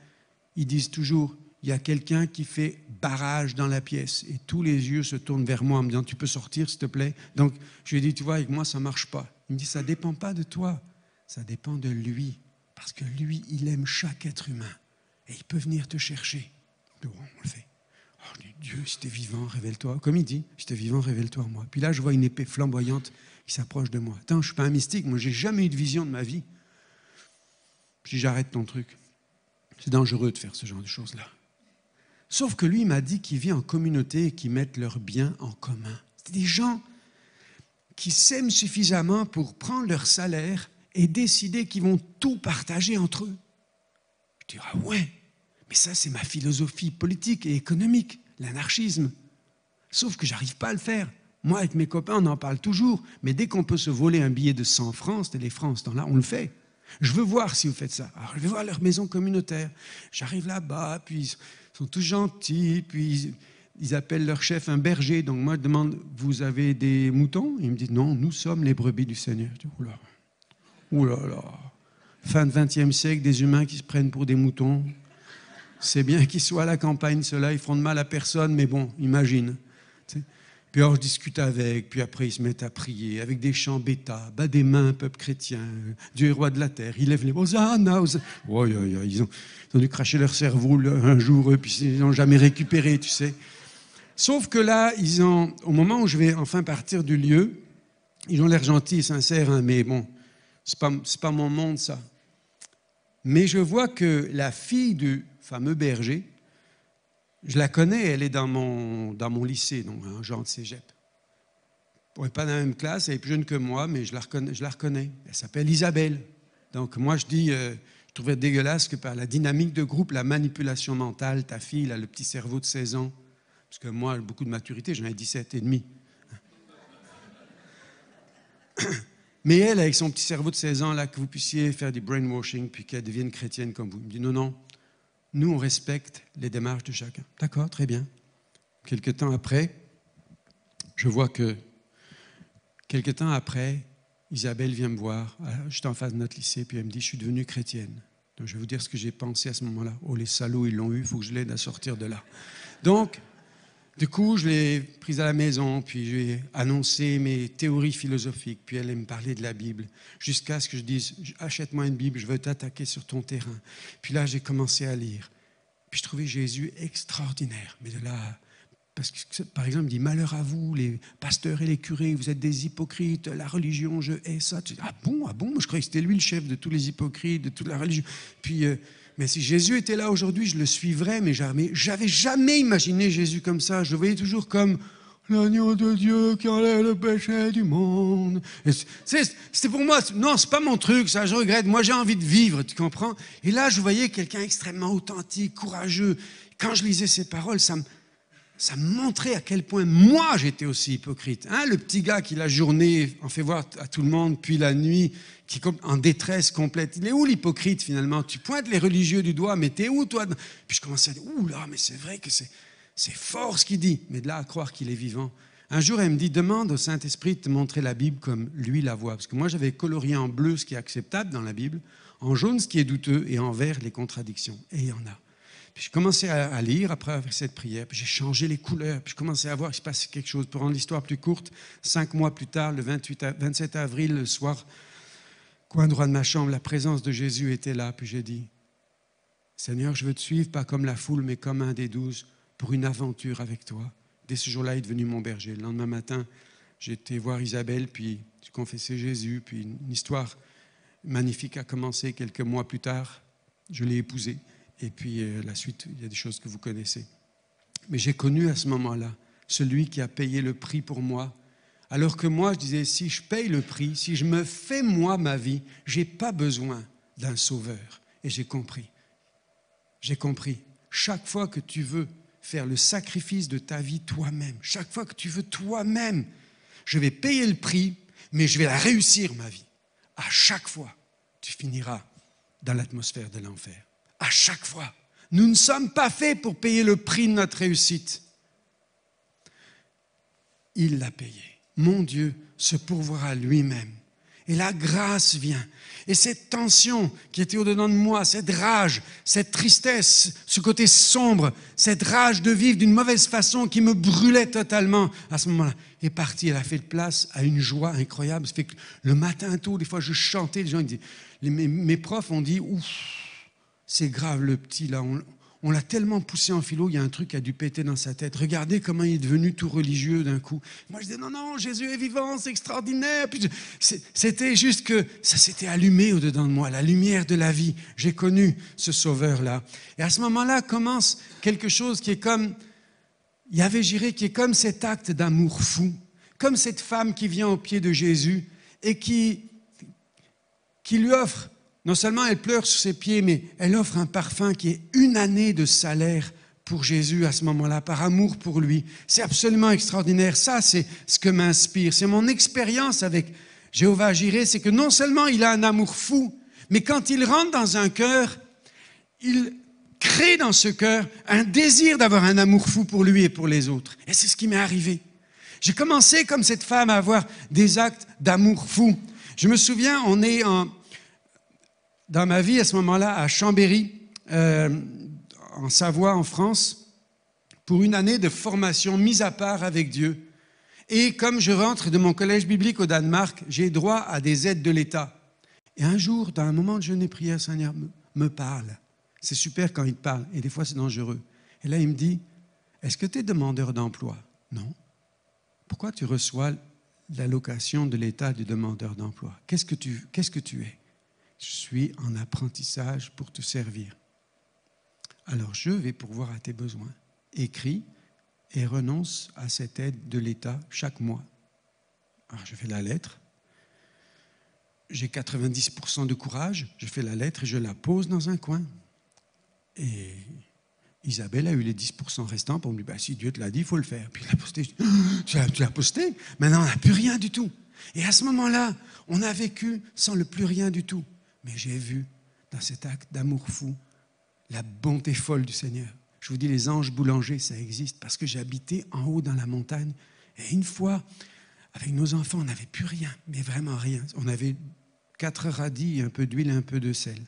[SPEAKER 1] ils disent toujours, il y a quelqu'un qui fait barrage dans la pièce. Et tous les yeux se tournent vers moi en me disant, tu peux sortir, s'il te plaît. Donc, je lui ai dit, tu vois, avec moi, ça ne marche pas. Il me dit, ça ne dépend pas de toi, ça dépend de lui. Parce que lui, il aime chaque être humain. Et il peut venir te chercher. Bon, on le fait. Oh, je dis, Dieu, si t'es vivant, révèle-toi. Comme il dit, si t'es vivant, révèle-toi en moi. Puis là, je vois une épée flamboyante qui s'approche de moi. Attends, je ne suis pas un mystique. Moi, je n'ai jamais eu de vision de ma vie. Puis j'arrête ton truc. C'est dangereux de faire ce genre de choses-là. Sauf que lui, il m'a dit qu'il vit en communauté et qu'ils mettent leurs biens en commun. C'est des gens qui s'aiment suffisamment pour prendre leur salaire et décider qu'ils vont tout partager entre eux. Je dis, ah ouais, mais ça, c'est ma philosophie politique et économique, l'anarchisme. Sauf que je n'arrive pas à le faire. Moi, avec mes copains, on en parle toujours, mais dès qu'on peut se voler un billet de 100 francs, c'était les francs ce temps-là, on le fait. Je veux voir si vous faites ça. Alors, je vais voir leur maison communautaire. J'arrive là-bas, puis ils sont tous gentils, puis ils appellent leur chef un berger. Donc moi, je demande, vous avez des moutons? Il me dit, non, nous sommes les brebis du Seigneur. Je dis, oula, oula, là. Fin du XXe siècle, des humains qui se prennent pour des moutons. C'est bien qu'ils soient à la campagne, ceux-là, ils feront de mal à personne, mais bon, imagine. Tu sais. Puis alors, je discute avec, puis après, ils se mettent à prier, avec des chants bêta, bas des mains, peuple chrétien, Dieu est roi de la terre, ils lèvent les Hosanna, Hosanna. Oh, ils ont dû cracher leur cerveau un jour, eux, puis ils n'ont jamais récupéré, tu sais. Sauf que là, au moment où je vais enfin partir du lieu, ils ont l'air gentils et sincères, hein, mais bon, c'est pas mon monde, ça. Mais je vois que la fille du fameux berger, je la connais, elle est dans mon lycée, donc un genre de cégep. On n'est pas dans la même classe, elle est plus jeune que moi, mais je la reconnais. Elle s'appelle Isabelle. Donc moi, je dis, je trouvais dégueulasse que par la dynamique de groupe, la manipulation mentale, ta fille, elle a le petit cerveau de 16 ans. Parce que moi, j'ai beaucoup de maturité, j'en ai 17 et demi. Mais elle, avec son petit cerveau de 16 ans, là, que vous puissiez faire du brainwashing, puis qu'elle devienne chrétienne comme vous. Il me dit, non, nous, on respecte les démarches de chacun. D'accord, très bien. Quelque temps après, je vois que, quelque temps après, Isabelle vient me voir, juste en face de notre lycée, puis elle me dit, je suis devenue chrétienne. Donc, je vais vous dire ce que j'ai pensé à ce moment-là. Oh, les salauds, ils l'ont eu, il faut que je l'aide à sortir de là. Donc, du coup, je l'ai prise à la maison, puis je lui ai annoncé mes théories philosophiques, puis elle me parlait de la Bible, jusqu'à ce que je dise, achète-moi une Bible, je veux t'attaquer sur ton terrain. Puis là, j'ai commencé à lire. Puis je trouvais Jésus extraordinaire. Mais de là, parce que, par exemple, il dit, malheur à vous, les pasteurs et les curés, vous êtes des hypocrites, la religion, je hais ça. Tu dis, ah bon, moi je croyais que c'était lui le chef de tous les hypocrites, de toute la religion. Puis... mais si Jésus était là aujourd'hui, je le suivrais, mais j'avais jamais imaginé Jésus comme ça. Je le voyais toujours comme l'agneau de Dieu qui enlève le péché du monde. C'était pour moi, non, c'est pas mon truc, ça, je regrette. Moi, j'ai envie de vivre, tu comprends? Et là, je voyais quelqu'un extrêmement authentique, courageux. Quand je lisais ces paroles, ça me montrait à quel point moi, j'étais aussi hypocrite. Hein, le petit gars qui, la journée, en fait voir à tout le monde, puis la nuit, qui est en détresse complète. Il est où l'hypocrite, finalement? Tu pointes les religieux du doigt, mais t'es où, toi? Puis je commençais à dire, ouh là, mais c'est vrai que c'est fort ce qu'il dit. Mais de là à croire qu'il est vivant. Un jour, elle me dit, demande au Saint-Esprit de te montrer la Bible comme lui la voit. Parce que moi, j'avais colorié en bleu ce qui est acceptable dans la Bible, en jaune ce qui est douteux, et en vert les contradictions. Et il y en a. Puis j'ai commencé à lire après avoir fait cette prière, puis j'ai changé les couleurs, puis je commençais à voir qu'il se passait quelque chose. Pour rendre l'histoire plus courte, 5 mois plus tard, le 27 avril, le soir, coin droit de ma chambre, la présence de Jésus était là, puis j'ai dit, Seigneur, je veux te suivre, pas comme la foule, mais comme un des 12, pour une aventure avec toi. Dès ce jour-là, il est devenu mon berger. Le lendemain matin, j'ai été voir Isabelle, puis j'ai confessé Jésus, puis une histoire magnifique a commencé quelques mois plus tard. Je l'ai épousée. Et puis la suite, il y a des choses que vous connaissez. Mais j'ai connu à ce moment-là celui qui a payé le prix pour moi. Alors que moi, je disais, si je paye le prix, si je me fais moi ma vie, je n'ai pas besoin d'un sauveur. Et j'ai compris. J'ai compris. Chaque fois que tu veux faire le sacrifice de ta vie toi-même, chaque fois que tu veux toi-même, je vais payer le prix, mais je vais la réussir, ma vie. à chaque fois, tu finiras dans l'atmosphère de l'enfer. À chaque fois. Nous ne sommes pas faits pour payer le prix de notre réussite. Il l'a payé. Mon Dieu se pourvoira lui-même. Et la grâce vient. Et cette tension qui était au-dedans de moi, cette rage, cette tristesse, ce côté sombre, cette rage de vivre d'une mauvaise façon qui me brûlait totalement à ce moment-là, est partie. Elle a fait place à une joie incroyable. Ça fait que le matin tôt, des fois, je chantais. Les gens ils disaient, mes profs ont dit, ouf, c'est grave le petit là. On l'a tellement poussé en philo, il y a un truc qui a dû péter dans sa tête. Regardez comment il est devenu tout religieux d'un coup. Moi, je disais, non, Jésus est vivant, c'est extraordinaire. Puis, c'était juste que ça s'était allumé au-dedans de moi, la lumière de la vie. J'ai connu ce sauveur-là. Et à ce moment-là, commence quelque chose qui est comme, Yahvé Jireh, qui est comme cet acte d'amour fou, comme cette femme qui vient aux pieds de Jésus et qui lui offre. Non seulement elle pleure sur ses pieds, mais elle offre un parfum qui est une année de salaire pour Jésus à ce moment-là, par amour pour lui. C'est absolument extraordinaire. Ça, c'est ce que m'inspire. C'est mon expérience avec Jéhovah Jireh, c'est que non seulement il a un amour fou, mais quand il rentre dans un cœur, il crée dans ce cœur un désir d'avoir un amour fou pour lui et pour les autres. Et c'est ce qui m'est arrivé. J'ai commencé comme cette femme à avoir des actes d'amour fou. Je me souviens, on est dans ma vie, à ce moment-là, à Chambéry, en Savoie, en France, pour une année de formation mise à part avec Dieu. Et comme je rentre de mon collège biblique au Danemark, j'ai droit à des aides de l'État. Et un jour, dans un moment de jeûne et prière, le Seigneur me parle. C'est super quand il te parle, et des fois c'est dangereux. Et là, il me dit, est-ce que tu es demandeur d'emploi? Non. Pourquoi tu reçois l'allocation de l'État du demandeur d'emploi? Qu'est-ce que tu es? Je suis en apprentissage pour te servir. Alors, je vais pourvoir à tes besoins. Écris et renonce à cette aide de l'État chaque mois. Alors, je fais la lettre. J'ai 90% de courage. Je fais la lettre et je la pose dans un coin. Et Isabelle a eu les 10% restants pour me dire, si Dieu te l'a dit, il faut le faire. Puis il l'a posté. Tu l'as posté? Maintenant, on n'a plus rien du tout. Et à ce moment-là, on a vécu sans le plus rien du tout. Mais j'ai vu dans cet acte d'amour fou la bonté folle du Seigneur. Je vous dis, les anges boulangers, ça existe parce que j'habitais en haut dans la montagne. Et une fois, avec nos enfants, on n'avait plus rien, mais vraiment rien. On avait 4 radis, un peu d'huile et un peu de sel.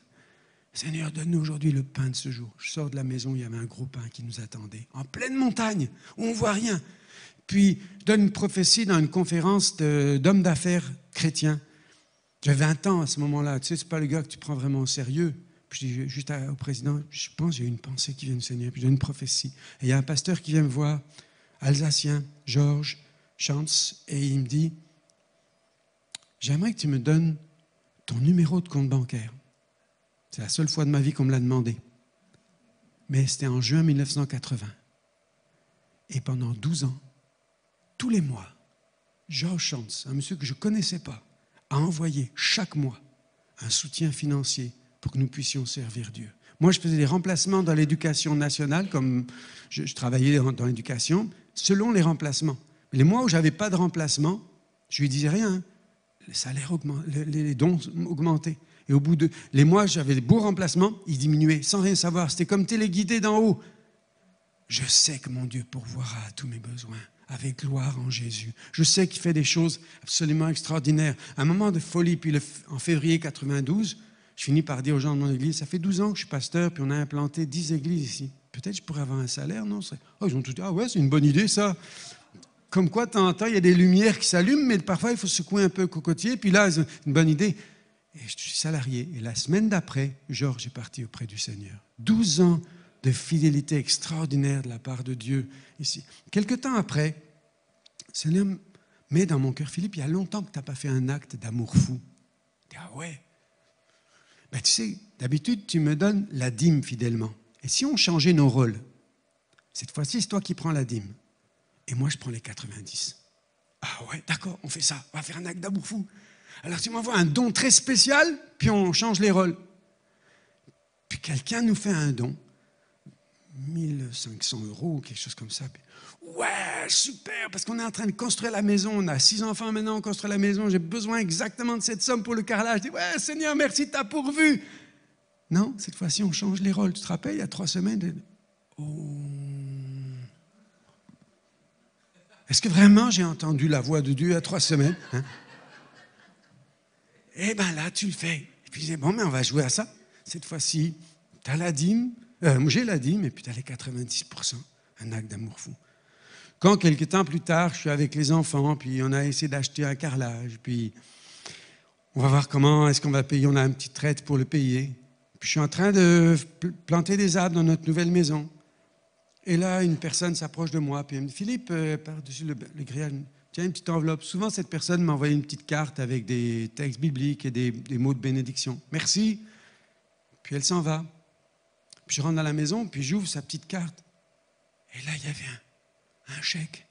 [SPEAKER 1] Seigneur, donne-nous aujourd'hui le pain de ce jour. Je sors de la maison, il y avait un gros pain qui nous attendait, en pleine montagne, où on ne voit rien. Puis, je donne une prophétie dans une conférence d'hommes d'affaires chrétiens. J'avais 20 ans à ce moment-là. Tu sais, ce n'est pas le gars que tu prends vraiment au sérieux. Puis je dis juste au président, je pense qu'il y a une pensée qui vient du Seigneur. Puis j'ai une prophétie. Et il y a un pasteur qui vient me voir, Alsacien, Georges Chantz, et il me dit, j'aimerais que tu me donnes ton numéro de compte bancaire. C'est la seule fois de ma vie qu'on me l'a demandé. Mais c'était en juin 1980. Et pendant 12 ans, tous les mois, Georges Chantz, un monsieur que je ne connaissais pas, a envoyé chaque mois un soutien financier pour que nous puissions servir Dieu. Moi, je faisais des remplacements dans l'éducation nationale, comme je travaillais dans l'éducation, selon les remplacements. Mais les mois où je n'avais pas de remplacement, je ne lui disais rien. Les salaires augmentaient, les dons augmentaient. Et au bout de les mois, j'avais des beaux remplacements, ils diminuaient sans rien savoir. C'était comme téléguidé d'en haut. Je sais que mon Dieu pourvoira à tous mes besoins, avec gloire en Jésus. Je sais qu'il fait des choses absolument extraordinaires. Un moment de folie, puis en février 92, je finis par dire aux gens de mon église, ça fait 12 ans que je suis pasteur, puis on a implanté 10 églises ici. Peut-être je pourrais avoir un salaire, non? Ils ont tous dit, ah ouais, c'est une bonne idée ça. Comme quoi, de temps en temps, il y a des lumières qui s'allument, mais parfois, il faut secouer un peu le cocotier, puis là, c'est une bonne idée. Et je suis salarié. Et la semaine d'après, Georges est parti auprès du Seigneur. 12 ans de fidélité extraordinaire de la part de Dieu ici. Quelque temps après, le Seigneur met dans mon cœur, Philippe, il y a longtemps que tu n'as pas fait un acte d'amour fou. Je dis, ah ouais. Ben, tu sais, d'habitude, tu me donnes la dîme fidèlement. Et si on changeait nos rôles, cette fois-ci, c'est toi qui prends la dîme. Et moi, je prends les 90. Ah ouais, d'accord, on fait ça. On va faire un acte d'amour fou. Alors tu m'envoies un don très spécial, puis on change les rôles. Puis quelqu'un nous fait un don. 1500 €, quelque chose comme ça. Puis, ouais, super, parce qu'on est en train de construire la maison. On a 6 enfants maintenant, on construit la maison. J'ai besoin exactement de cette somme pour le carrelage. Je dis, ouais, Seigneur, merci, t'as pourvu. Non, cette fois-ci, on change les rôles. Tu te rappelles, il y a 3 semaines, Est-ce que vraiment j'ai entendu la voix de Dieu il y a 3 semaines? Hein? Eh bien là, tu le fais. Et puis je dis, bon, mais on va jouer à ça. Cette fois-ci, tu as la dîme. J'ai la dîme, et puis tu as les 90%. Un acte d'amour fou. Quand, quelques temps plus tard, je suis avec les enfants, puis on a essayé d'acheter un carrelage, puis on va voir comment est-ce qu'on va payer. On a une petite traite pour le payer. Puis je suis en train de planter des arbres dans notre nouvelle maison. Et là, une personne s'approche de moi, puis elle me dit, Philippe, par-dessus le grillage, tiens, une petite enveloppe. Souvent, cette personne m'a envoyé une petite carte avec des textes bibliques et des mots de bénédiction. Merci. Puis elle s'en va. Puis je rentre dans la maison, puis j'ouvre sa petite carte. Et là, il y avait un chèque.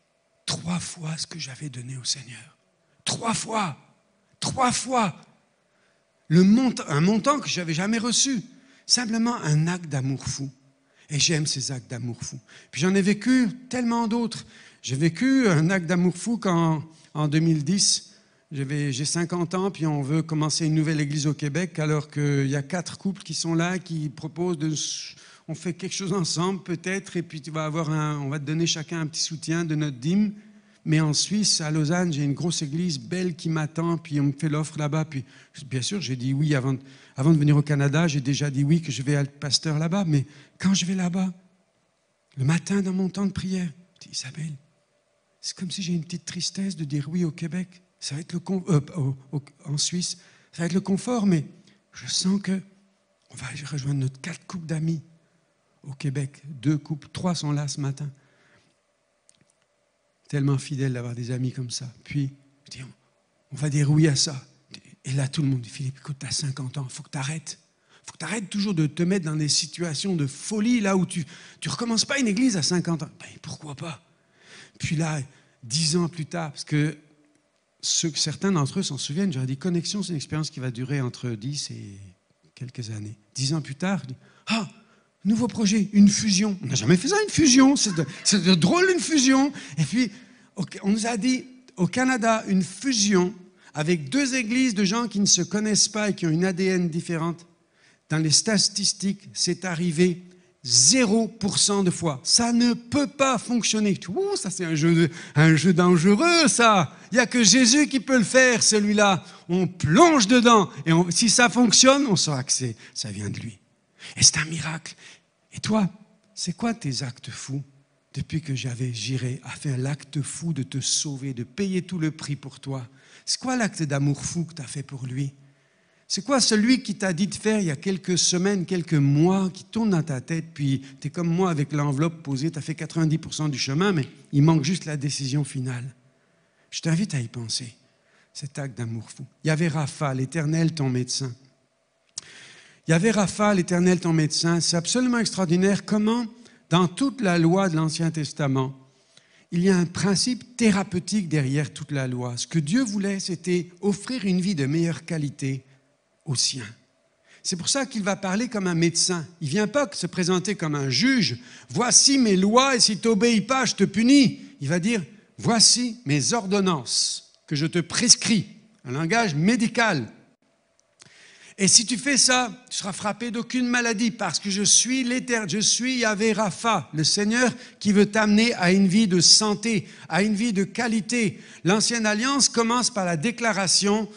[SPEAKER 1] 3 fois ce que j'avais donné au Seigneur. 3 fois. 3 fois. Un montant que je n'avais jamais reçu. Simplement un acte d'amour fou. Et j'aime ces actes d'amour fou. Puis j'en ai vécu tellement d'autres. J'ai vécu un acte d'amour fou quand, en 2010, j'ai 50 ans, puis on veut commencer une nouvelle église au Québec, alors qu'il y a 4 couples qui sont là, qui proposent on fait quelque chose ensemble peut-être, et puis on va te donner chacun un petit soutien de notre dîme. Mais en Suisse, à Lausanne, j'ai une grosse église belle qui m'attend, puis on me fait l'offre là-bas. Puis bien sûr, j'ai dit oui avant de venir au Canada, j'ai déjà dit oui que je vais être pasteur là-bas. Mais quand je vais là-bas, le matin dans mon temps de prière, je dis, Isabelle, c'est comme si j'ai une petite tristesse de dire oui au Québec. Ça va être en Suisse, ça va être le confort, mais je sens que on va rejoindre notre 4 couples d'amis au Québec. 2 couples, 3 sont là ce matin. Tellement fidèle d'avoir des amis comme ça. Puis, je dis, on va dire oui à ça. Et là, tout le monde dit, Philippe, écoute, tu as 50 ans, il faut que tu arrêtes. Il faut que tu arrêtes toujours de te mettre dans des situations de folie, là où tu ne recommences pas une église à 50 ans. Ben, pourquoi pas? Puis là, 10 ans plus tard, parce que certains d'entre eux s'en souviennent, j'aurais dit, Connexion, c'est une expérience qui va durer entre 10 et quelques années. 10 ans plus tard, je dis, nouveau projet, une fusion. On n'a jamais fait ça, une fusion. C'est drôle, une fusion. Et puis, on nous a dit, au Canada, une fusion avec 2 églises de gens qui ne se connaissent pas et qui ont une ADN différente. Dans les statistiques, c'est arrivé 0% de fois. Ça ne peut pas fonctionner. Ça, c'est un jeu dangereux, ça. Il n'y a que Jésus qui peut le faire, celui-là. On plonge dedans. Et si ça fonctionne, on saura que ça vient de lui. Et c'est un miracle. Et toi, c'est quoi tes actes fous depuis que j'irai à faire l'acte fou de te sauver, de payer tout le prix pour toi? C'est quoi l'acte d'amour fou que tu as fait pour lui? C'est quoi celui qui t'a dit de faire il y a quelques semaines, quelques mois, qui tourne dans ta tête, puis tu es comme moi avec l'enveloppe posée, tu as fait 90% du chemin, mais il manque juste la décision finale. Je t'invite à y penser, cet acte d'amour fou. Il y avait Rapha, l'Éternel, ton médecin. Il y avait Rapha, l'Éternel, ton médecin. C'est absolument extraordinaire comment, dans toute la loi de l'Ancien Testament, il y a un principe thérapeutique derrière toute la loi. Ce que Dieu voulait, c'était offrir une vie de meilleure qualité aux siens. C'est pour ça qu'il va parler comme un médecin. Il ne vient pas se présenter comme un juge. Voici mes lois et si tu n'obéis pas, je te punis. Il va dire, voici mes ordonnances que je te prescris. Un langage médical. Et si tu fais ça, tu seras frappé d'aucune maladie parce que je suis l'Éternel, je suis Yahvé Rapha, le Seigneur qui veut t'amener à une vie de santé, à une vie de qualité. L'Ancienne Alliance commence par la déclaration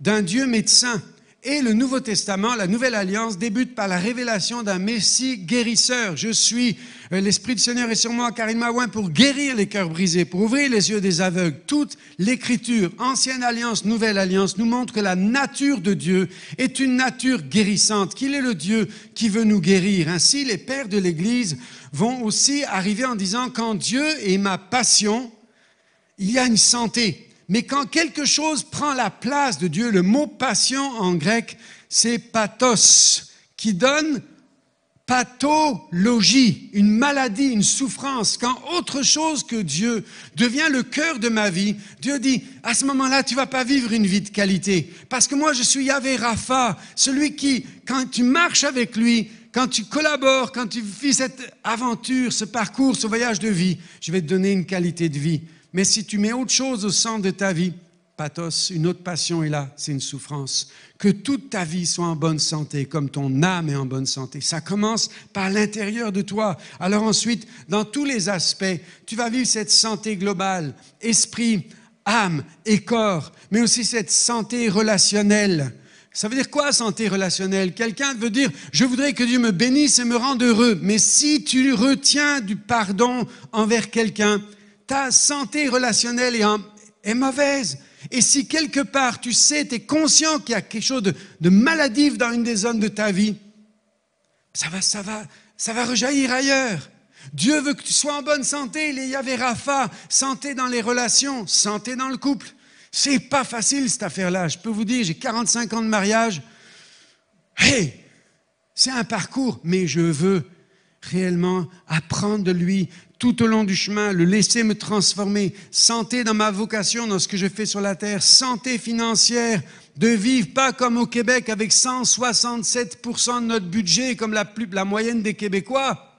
[SPEAKER 1] d'un Dieu médecin. Et le Nouveau Testament, la Nouvelle Alliance, débute par la révélation d'un Messie guérisseur. L'Esprit du Seigneur est sur moi, car il m'a oint pour guérir les cœurs brisés, pour ouvrir les yeux des aveugles. Toute l'Écriture, Ancienne Alliance, Nouvelle Alliance, nous montre que la nature de Dieu est une nature guérissante, qu'il est le Dieu qui veut nous guérir. Ainsi, les pères de l'Église vont aussi arriver en disant, quand Dieu est ma passion, il y a une santé. Mais quand quelque chose prend la place de Dieu, le mot passion en grec, c'est pathos, qui donne pathologie, une maladie, une souffrance. Quand autre chose que Dieu devient le cœur de ma vie, Dieu dit, à ce moment-là, tu ne vas pas vivre une vie de qualité. Parce que moi, je suis Yahvé Rapha, celui qui, quand tu marches avec lui, quand tu collabores, quand tu vis cette aventure, ce parcours, ce voyage de vie, je vais te donner une qualité de vie. Mais si tu mets autre chose au centre de ta vie, pathos, une autre passion est là, c'est une souffrance. Que toute ta vie soit en bonne santé, comme ton âme est en bonne santé. Ça commence par l'intérieur de toi. Alors ensuite, dans tous les aspects, tu vas vivre cette santé globale, esprit, âme et corps, mais aussi cette santé relationnelle. Ça veut dire quoi, santé relationnelle? Quelqu'un veut dire, je voudrais que Dieu me bénisse et me rende heureux. Mais si tu retiens du pardon envers quelqu'un, ta santé relationnelle est mauvaise. Et si quelque part, tu sais, tu es conscient qu'il y a quelque chose de maladif dans une des zones de ta vie, ça va rejaillir ailleurs. Dieu veut que tu sois en bonne santé, les Yahvé Rapha, santé dans les relations, santé dans le couple. C'est pas facile cette affaire-là. Je peux vous dire, j'ai 45 ans de mariage. Hey, c'est un parcours, mais je veux réellement apprendre de lui tout au long du chemin, le laisser me transformer. Santé dans ma vocation, dans ce que je fais sur la terre. Santé financière, de vivre pas comme au Québec avec 167% de notre budget, comme la moyenne des Québécois,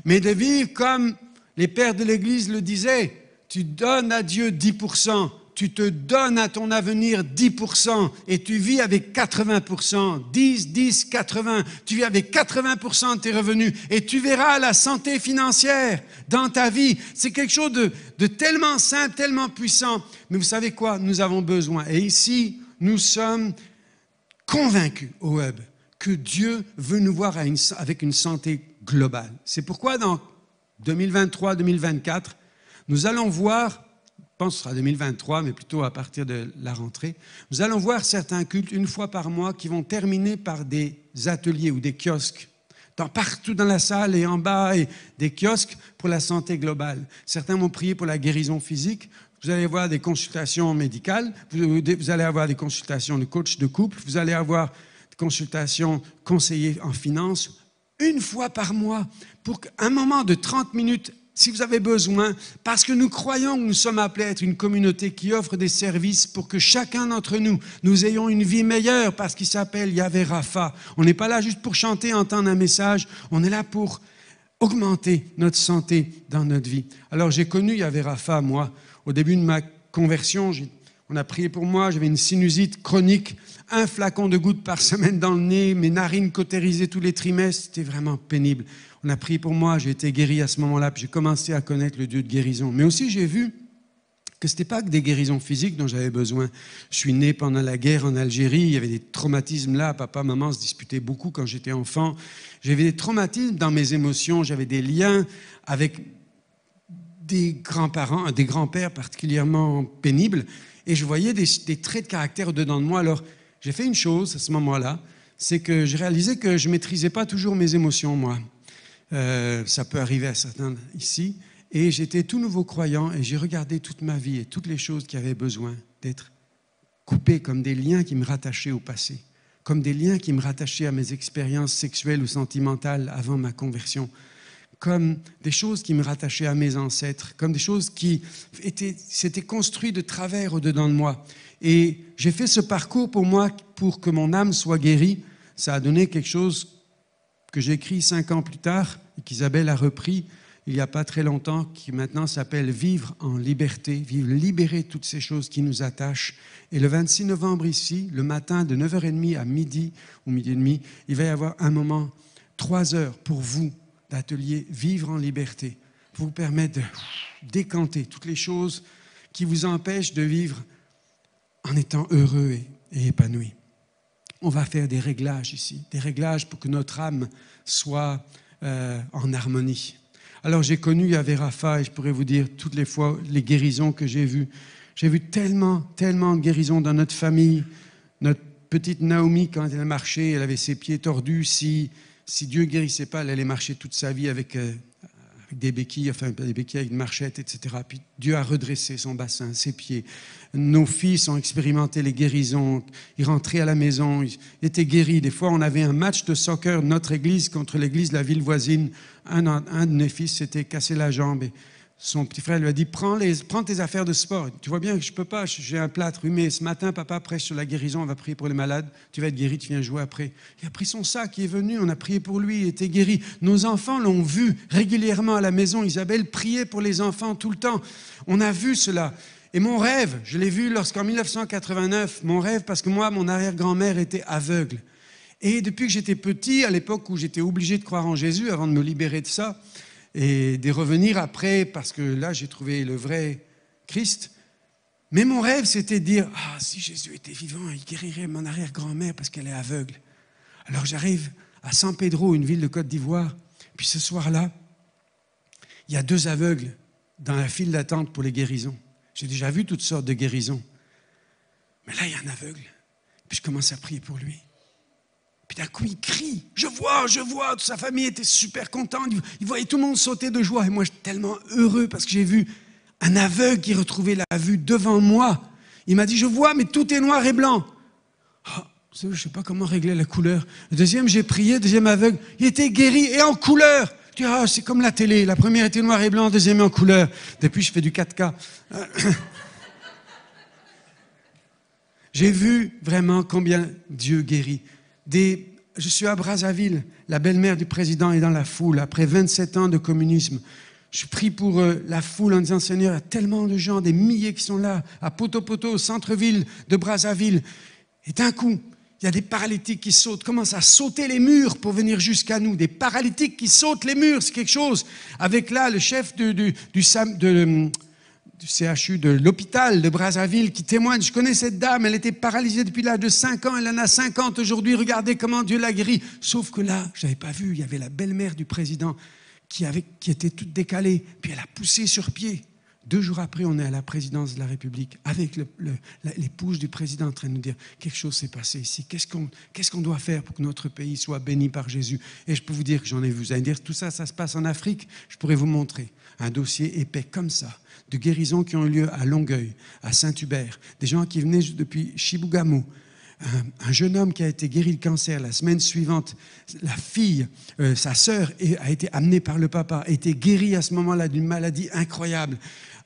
[SPEAKER 1] mais de vivre comme les pères de l'Église le disaient. Tu donnes à Dieu 10%. Tu te donnes à ton avenir 10% et tu vis avec 80%, 10, 80. Tu vis avec 80% de tes revenus et tu verras la santé financière dans ta vie. C'est quelque chose de tellement simple, tellement puissant. Mais vous savez quoi? Nous avons besoin. Et ici, nous sommes convaincus au Hub que Dieu veut nous voir avec une santé globale. C'est pourquoi dans 2023-2024, nous allons voir, je pense que ce sera 2023, mais plutôt à partir de la rentrée, nous allons voir certains cultes une fois par mois qui vont terminer par des ateliers ou des kiosques. Partout dans la salle et en bas, et des kiosques pour la santé globale. Certains vont prier pour la guérison physique. Vous allez avoir des consultations médicales, vous allez avoir des consultations de coach de couple, vous allez avoir des consultations conseillers en finance, une fois par mois, pour un moment de 30 minutes, si vous avez besoin, parce que nous croyons que nous sommes appelés à être une communauté qui offre des services pour que chacun d'entre nous ayons une vie meilleure, parce qu'il s'appelle Yahvé Rapha. On n'est pas là juste pour chanter, entendre un message, on est là pour augmenter notre santé dans notre vie. Alors j'ai connu Yahvé Rapha, moi, au début de ma conversion, on a prié pour moi, j'avais une sinusite chronique, un flacon de gouttes par semaine dans le nez, mes narines cautérisées tous les trimestres, c'était vraiment pénible. On a prié pour moi, j'ai été guéri à ce moment-là, puis j'ai commencé à connaître le Dieu de guérison. Mais aussi, j'ai vu que ce n'était pas que des guérisons physiques dont j'avais besoin. Je suis né pendant la guerre en Algérie, il y avait des traumatismes là, papa, maman se disputaient beaucoup quand j'étais enfant. J'avais des traumatismes dans mes émotions, j'avais des liens avec des grands-parents, des grands-pères particulièrement pénibles, et je voyais des traits de caractère au-dedans de moi. Alors, j'ai fait une chose à ce moment-là, c'est que j'ai réalisé que je ne maîtrisais pas toujours mes émotions, moi. Ça peut arriver à certains ici. Et j'étais tout nouveau croyant et j'ai regardé toute ma vie et toutes les choses qui avaient besoin d'être coupées comme des liens qui me rattachaient au passé, comme des liens qui me rattachaient à mes expériences sexuelles ou sentimentales avant ma conversion, comme des choses qui me rattachaient à mes ancêtres, comme des choses qui s'étaient construites de travers au-dedans de moi. Et j'ai fait ce parcours pour moi, pour que mon âme soit guérie. Ça a donné quelque chose que j'ai écrit 5 ans plus tard et qu'Isabelle a repris il n'y a pas très longtemps, qui maintenant s'appelle « Vivre en liberté », vivre libérer toutes ces choses qui nous attachent. Et le 26 novembre ici, le matin de 9h30 à midi ou midi et demi, il va y avoir un moment, 3 heures pour vous d'atelier « Vivre en liberté », pour vous permettre de décanter toutes les choses qui vous empêchent de vivre en étant heureux et épanoui. On va faire des réglages ici, des réglages pour que notre âme soit en harmonie. Alors j'ai connu Yahvé Rapha et je pourrais vous dire toutes les fois les guérisons que j'ai vues. J'ai vu tellement de guérisons dans notre famille. Notre petite Naomi, quand elle marchait, elle avait ses pieds tordus. Si Dieu ne guérissait pas, elle allait marcher toute sa vie avec des béquilles, enfin des béquilles avec une marchette, etc. Puis Dieu a redressé son bassin, ses pieds. Nos fils ont expérimenté les guérisons. Ils rentraient à la maison, ils étaient guéris. Des fois, on avait un match de soccer de notre église contre l'église de la ville voisine. Un de mes fils s'était cassé la jambe et son petit frère lui a dit, prends tes affaires de sport. Tu vois bien que je ne peux pas, j'ai un plâtre. Oui, mais ce matin, papa prêche sur la guérison, on va prier pour les malades. Tu vas être guéri, tu viens jouer après. Il a pris son sac, il est venu, on a prié pour lui, il était guéri. Nos enfants l'ont vu régulièrement à la maison. Isabelle priait pour les enfants tout le temps. On a vu cela. Et mon rêve, je l'ai vu lorsqu'en 1989, mon rêve, parce que moi, mon arrière-grand-mère était aveugle. Et depuis que j'étais petit, à l'époque où j'étais obligé de croire en Jésus, avant de me libérer de ça, et de revenir après, parce que là, j'ai trouvé le vrai Christ. Mais mon rêve, c'était de dire, ah, si Jésus était vivant, il guérirait mon arrière-grand-mère parce qu'elle est aveugle. Alors j'arrive à San Pedro, une ville de Côte d'Ivoire, puis ce soir-là, il y a 2 aveugles dans la file d'attente pour les guérisons. J'ai déjà vu toutes sortes de guérisons. Mais là, il y a un aveugle. Puis je commence à prier pour lui. Puis d'un coup, il crie, je vois, toute sa famille était super contente, il voyait tout le monde sauter de joie. Et moi, j'étais tellement heureux parce que j'ai vu un aveugle qui retrouvait la vue devant moi. Il m'a dit, je vois, mais tout est noir et blanc. Oh, je ne sais pas comment régler la couleur. Le deuxième, j'ai prié, le deuxième aveugle, il était guéri et en couleur. Tu dis, c'est comme la télé, la première était noir et blanc, la deuxième en couleur. Depuis, je fais du 4K. J'ai vu vraiment combien Dieu guérit. Je suis à Brazzaville, la belle-mère du président est dans la foule, après 27 ans de communisme. Je prie pour la foule en disant, Seigneur, il y a tellement de gens, des milliers qui sont là, à Poto-Poto, au centre-ville de Brazzaville. Et d'un coup, il y a des paralytiques qui sautent, commencent à sauter les murs pour venir jusqu'à nous. Des paralytiques qui sautent les murs, c'est quelque chose. Avec là, le chef du CHU de l'hôpital de Brazzaville qui témoigne, je connais cette dame, elle était paralysée depuis l'âge de 5 ans, elle en a 50 aujourd'hui, regardez comment Dieu l'a guérie. Sauf que là, je n'avais pas vu, il y avait la belle-mère du président qui était toute décalée, puis elle a poussé sur pied. 2 jours après, on est à la présidence de la République avec l'épouse du président en train de nous dire quelque chose s'est passé ici. Qu'est-ce qu'on doit faire pour que notre pays soit béni par Jésus? Et je peux vous dire que j'en ai vu. Vous allez me dire tout ça, ça se passe en Afrique. Je pourrais vous montrer un dossier épais comme ça de guérisons qui ont eu lieu à Longueuil, à Saint-Hubert, des gens qui venaient depuis Chibougamau. Un jeune homme qui a été guéri de cancer la semaine suivante, la fille, sa sœur, a été amenée par le papa, a été guérie à ce moment-là d'une maladie incroyable.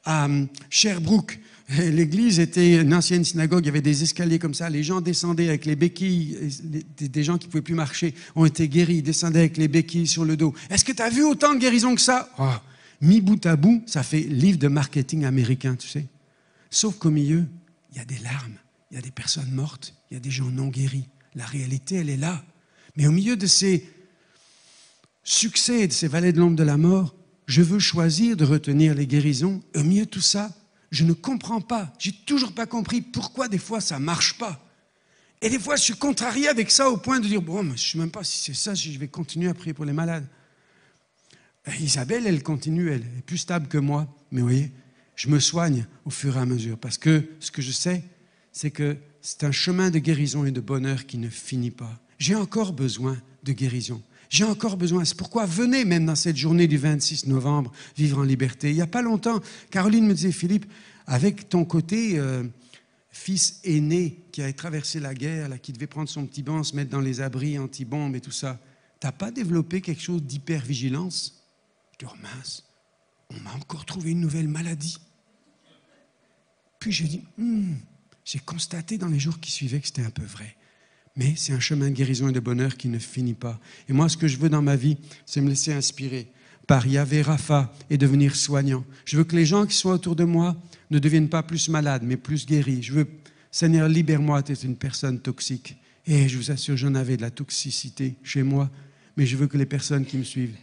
[SPEAKER 1] À Sherbrooke, l'église était une ancienne synagogue, il y avait des escaliers comme ça, les gens descendaient avec les béquilles, des gens qui ne pouvaient plus marcher ont été guéris, ils descendaient avec les béquilles sur le dos. Est-ce que tu as vu autant de guérisons que ça? Mis bout à bout, ça fait livre de marketing américain, tu sais. Sauf qu'au milieu, il y a des larmes, il y a des personnes mortes, il y a des gens non guéris. La réalité, elle est là. Mais au milieu de ces succès et de ces vallées de l'ombre de la mort, je veux choisir de retenir les guérisons. Et au milieu de tout ça, je ne comprends pas. J'ai toujours pas compris pourquoi des fois ça marche pas. Et des fois, je suis contrarié avec ça au point de dire, bon, mais je ne sais même pas si c'est ça, si je vais continuer à prier pour les malades. Isabelle, elle continue, elle est plus stable que moi. Mais vous voyez, je me soigne au fur et à mesure. Parce que ce que je sais, c'est que c'est un chemin de guérison et de bonheur qui ne finit pas. J'ai encore besoin de guérison. J'ai encore besoin. C'est pourquoi venez même dans cette journée du 26 novembre, vivre en liberté. Il n'y a pas longtemps, Caroline me disait, Philippe, avec ton côté fils aîné qui a traversé la guerre, là, qui devait prendre son petit banc, se mettre dans les abris anti-bombes et tout ça, tu n'as pas développé quelque chose d'hyper-vigilance? Je dis, oh mince, on m'a encore trouvé une nouvelle maladie. Puis j'ai dit, j'ai constaté dans les jours qui suivaient que c'était un peu vrai. Mais c'est un chemin de guérison et de bonheur qui ne finit pas. Et moi, ce que je veux dans ma vie, c'est me laisser inspirer par Yahvé Rapha et devenir soignant. Je veux que les gens qui sont autour de moi ne deviennent pas plus malades, mais plus guéris. Je veux, Seigneur, libère-moi d'être une personne toxique. Et je vous assure, j'en avais de la toxicité chez moi, mais je veux que les personnes qui me suivent,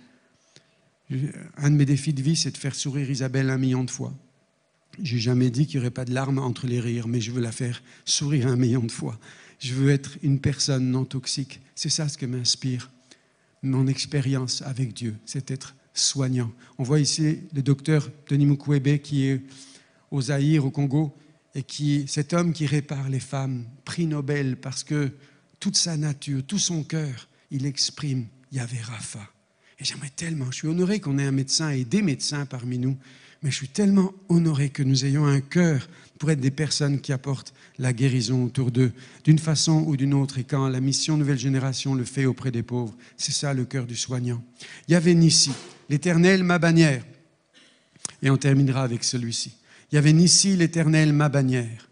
[SPEAKER 1] un de mes défis de vie, c'est de faire sourire Isabelle 1 million de fois. Je n'ai jamais dit qu'il n'y aurait pas de larmes entre les rires, mais je veux la faire sourire 1 million de fois. Je veux être une personne non toxique. C'est ça ce que m'inspire mon expérience avec Dieu, c'est être soignant. On voit ici le docteur Denis Mukwege qui est au Zaïre, au Congo, et cet homme qui répare les femmes, prix Nobel, parce que toute sa nature, tout son cœur, il exprime Yahvé Rapha. Et j'aimerais tellement, je suis honoré qu'on ait un médecin et des médecins parmi nous, mais je suis tellement honoré que nous ayons un cœur pour être des personnes qui apportent la guérison autour d'eux, d'une façon ou d'une autre. Et quand la mission Nouvelle Génération le fait auprès des pauvres, c'est ça le cœur du soignant. Yahvé Nissi, l'Éternel ma bannière. Et on terminera avec celui-ci. Yahvé Nissi, l'Éternel, ma bannière.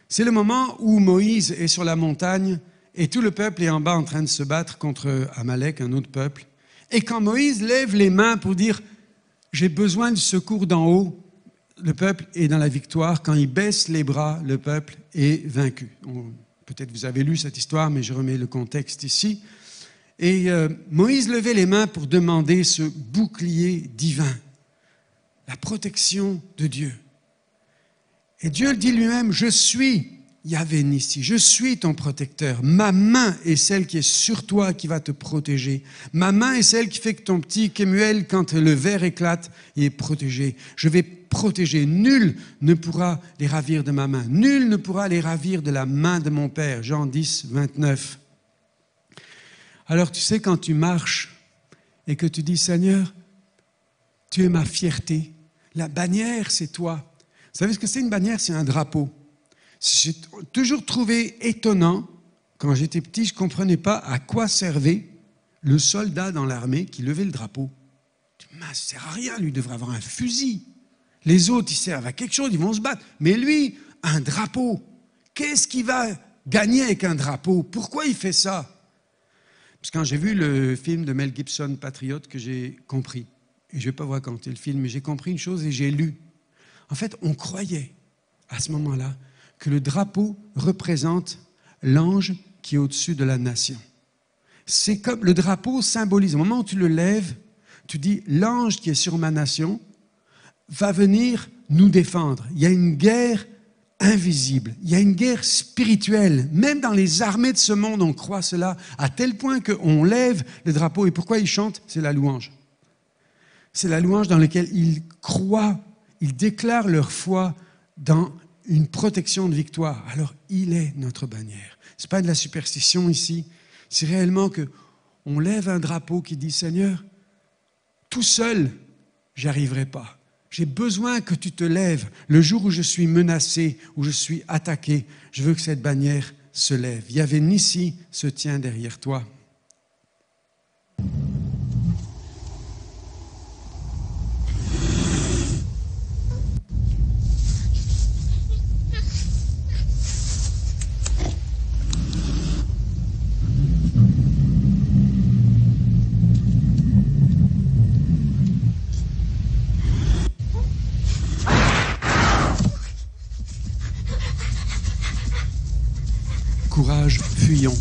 [SPEAKER 1] C'est le moment où Moïse est sur la montagne et tout le peuple est en bas en train de se battre contre Amalek, un autre peuple. Et quand Moïse lève les mains pour dire « j'ai besoin du secours d'en haut », le peuple est dans la victoire. Quand il baisse les bras, le peuple est vaincu. Peut-être vous avez lu cette histoire, mais je remets le contexte ici. Et Moïse levait les mains pour demander ce bouclier divin, la protection de Dieu. Et Dieu le dit lui-même, je suis Yahvé Nissi, je suis ton protecteur. Ma main est celle qui est sur toi, qui va te protéger. Ma main est celle qui fait que ton petit Kémuel, quand le verre éclate, il est protégé. Je vais protéger. Nul ne pourra les ravir de ma main. Nul ne pourra les ravir de la main de mon Père. Jean 10, 29. Alors tu sais, quand tu marches et que tu dis, Seigneur, tu es ma fierté. La bannière, c'est toi. Vous savez ce que c'est une bannière? C'est un drapeau. J'ai toujours trouvé étonnant, quand j'étais petit, je ne comprenais pas à quoi servait le soldat dans l'armée qui levait le drapeau. Je dis, mais ça ne sert à rien, lui devrait avoir un fusil. Les autres, ils servent à quelque chose, ils vont se battre. Mais lui, un drapeau. Qu'est-ce qu'il va gagner avec un drapeau? Pourquoi il fait ça? Parce que quand j'ai vu le film de Mel Gibson, Patriote, que j'ai compris, et je ne vais pas vous raconter le film, mais j'ai compris une chose et j'ai lu. En fait, on croyait, à ce moment-là, que le drapeau représente l'ange qui est au-dessus de la nation. C'est comme le drapeau symbolise, au moment où tu le lèves, tu dis, l'ange qui est sur ma nation va venir nous défendre. Il y a une guerre invisible, il y a une guerre spirituelle. Même dans les armées de ce monde, on croit cela, à tel point qu'on lève le drapeau. Et pourquoi ils chantent? C'est la louange. C'est la louange dans laquelle ils croient, ils déclarent leur foi dans une protection de victoire. Alors, il est notre bannière. Ce n'est pas de la superstition ici. C'est réellement qu'on lève un drapeau qui dit, Seigneur, tout seul, j'y arriverai pas. J'ai besoin que tu te lèves. Le jour où je suis menacé, où je suis attaqué, je veux que cette bannière se lève. Yahvé Nissi se tient derrière toi. Courage, fuyons.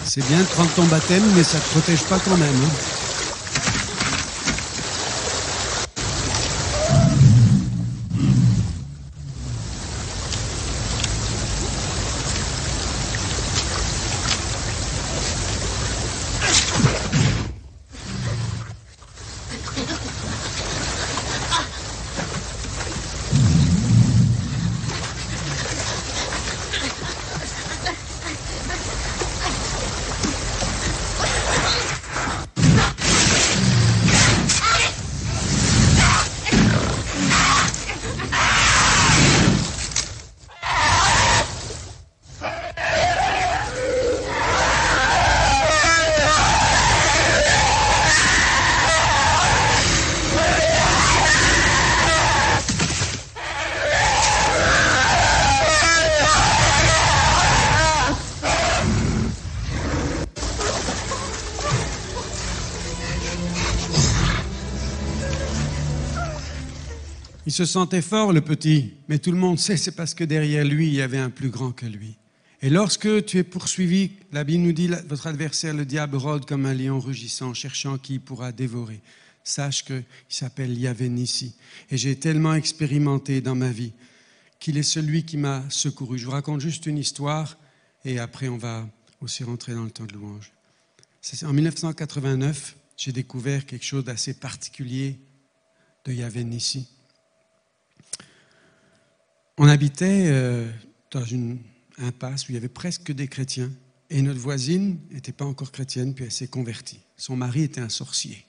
[SPEAKER 1] C'est bien de prendre ton baptême, mais ça ne te protège pas quand même. Hein. Il se sentait fort, le petit, mais tout le monde sait, c'est parce que derrière lui, il y avait un plus grand que lui. Et lorsque tu es poursuivi, la Bible nous dit, votre adversaire, le diable, rôde comme un lion rugissant, cherchant qui il pourra dévorer. Sache qu'il s'appelle Yahvé Nissi. Et j'ai tellement expérimenté dans ma vie qu'il est celui qui m'a secouru. Je vous raconte juste une histoire et après on va aussi rentrer dans le temps de louange. C'est en 1989, j'ai découvert quelque chose d'assez particulier de Yahvé Nissi. On habitait dans une impasse où il y avait presque que des chrétiens. Et notre voisine n'était pas encore chrétienne, puis elle s'est convertie. Son mari était un sorcier,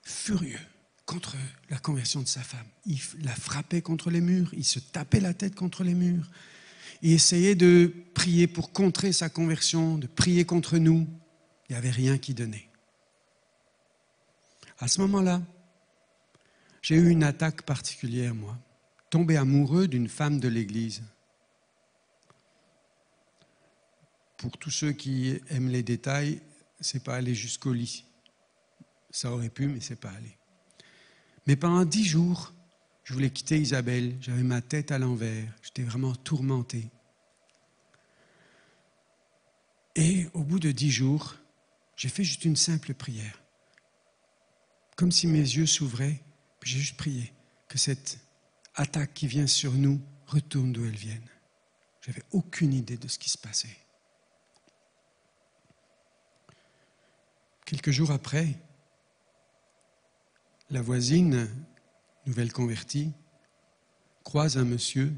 [SPEAKER 1] furieux contre la conversion de sa femme. Il la frappait contre les murs, il se tapait la tête contre les murs. Il essayait de prier pour contrer sa conversion, de prier contre nous. Il n'y avait rien qui donnait. À ce moment-là, j'ai eu une attaque particulière, moi. Tombé amoureux d'une femme de l'Église. Pour tous ceux qui aiment les détails, c'est pas aller jusqu'au lit. Ça aurait pu, mais c'est pas allé. Mais pendant 10 jours, je voulais quitter Isabelle. J'avais ma tête à l'envers. J'étais vraiment tourmenté. Et au bout de 10 jours, j'ai fait juste une simple prière. Comme si mes yeux s'ouvraient, puis j'ai juste prié que cette attaque qui vient sur nous retourne d'où elle vient. Je n'avais aucune idée de ce qui se passait. Quelques jours après, la voisine, nouvelle convertie, croise un monsieur,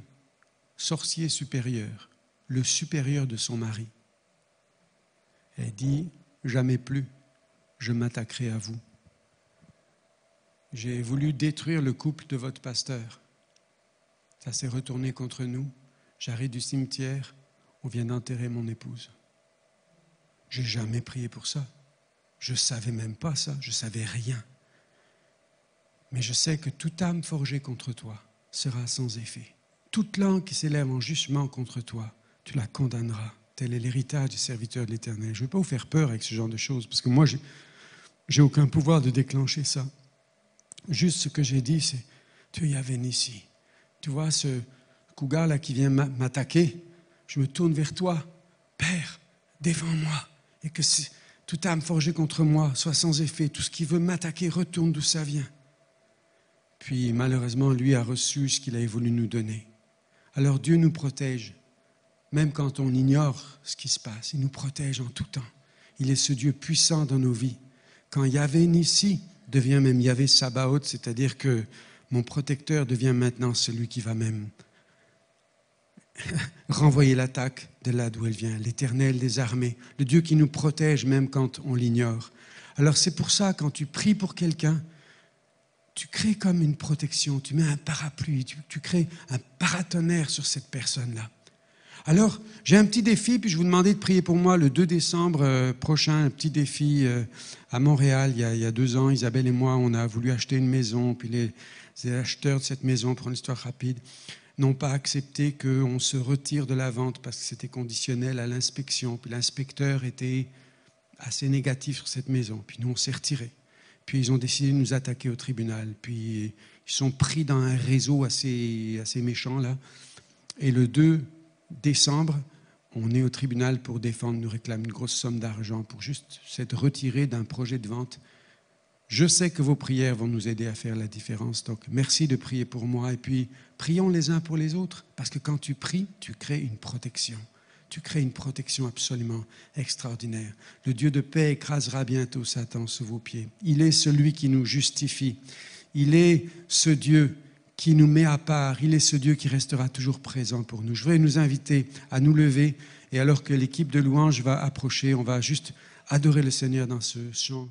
[SPEAKER 1] sorcier supérieur, le supérieur de son mari. Elle dit « Jamais plus, je m'attaquerai à vous. J'ai voulu détruire le couple de votre pasteur. Ça s'est retourné contre nous. J'arrive du cimetière, on vient d'enterrer mon épouse. Je n'ai jamais prié pour ça. Je ne savais même pas ça, je ne savais rien. Mais je sais que toute âme forgée contre toi sera sans effet. Toute langue qui s'élève en jugement contre toi, tu la condamneras. Tel est l'héritage du serviteur de l'Éternel. Je ne veux pas vous faire peur avec ce genre de choses, parce que moi, je n'ai aucun pouvoir de déclencher ça. Juste ce que j'ai dit, c'est « Tu es Yahvé Nissi. Tu vois ce cougar-là qui vient m'attaquer, je me tourne vers toi. Père, défends-moi. Et que toute âme forgée contre moi soit sans effet. Tout ce qui veut m'attaquer retourne d'où ça vient. » Puis malheureusement, lui a reçu ce qu'il avait voulu nous donner. Alors Dieu nous protège, même quand on ignore ce qui se passe. Il nous protège en tout temps. Il est ce Dieu puissant dans nos vies. Quand Yahvé Nissi devient même Yahvé Sabaoth, c'est-à-dire que mon protecteur devient maintenant celui qui va même renvoyer l'attaque de là d'où elle vient, l'Éternel des armées, le Dieu qui nous protège même quand on l'ignore. Alors c'est pour ça, quand tu pries pour quelqu'un, tu crées comme une protection, tu mets un parapluie, tu crées un paratonnerre sur cette personne-là. Alors, j'ai un petit défi, puis je vous demandais de prier pour moi le 2 décembre prochain, un petit défi à Montréal. Il y a 2 ans, Isabelle et moi, on a voulu acheter une maison, puis les acheteurs de cette maison, pour une histoire rapide, n'ont pas accepté qu'on se retire de la vente parce que c'était conditionnel à l'inspection. Puis l'inspecteur était assez négatif sur cette maison. Puis nous, on s'est retirés. Puis ils ont décidé de nous attaquer au tribunal. Puis ils sont pris dans un réseau assez méchant, là. Et le 2 décembre, on est au tribunal pour défendre, nous réclame une grosse somme d'argent pour juste s'être retiré d'un projet de vente. Je sais que vos prières vont nous aider à faire la différence. Donc, merci de prier pour moi. Et puis, prions les uns pour les autres. Parce que quand tu pries, tu crées une protection. Tu crées une protection absolument extraordinaire. Le Dieu de paix écrasera bientôt Satan sous vos pieds. Il est celui qui nous justifie. Il est ce Dieu qui nous met à part. Il est ce Dieu qui restera toujours présent pour nous. Je voudrais nous inviter à nous lever. Et alors que l'équipe de louange va approcher, on va juste adorer le Seigneur dans ce chant.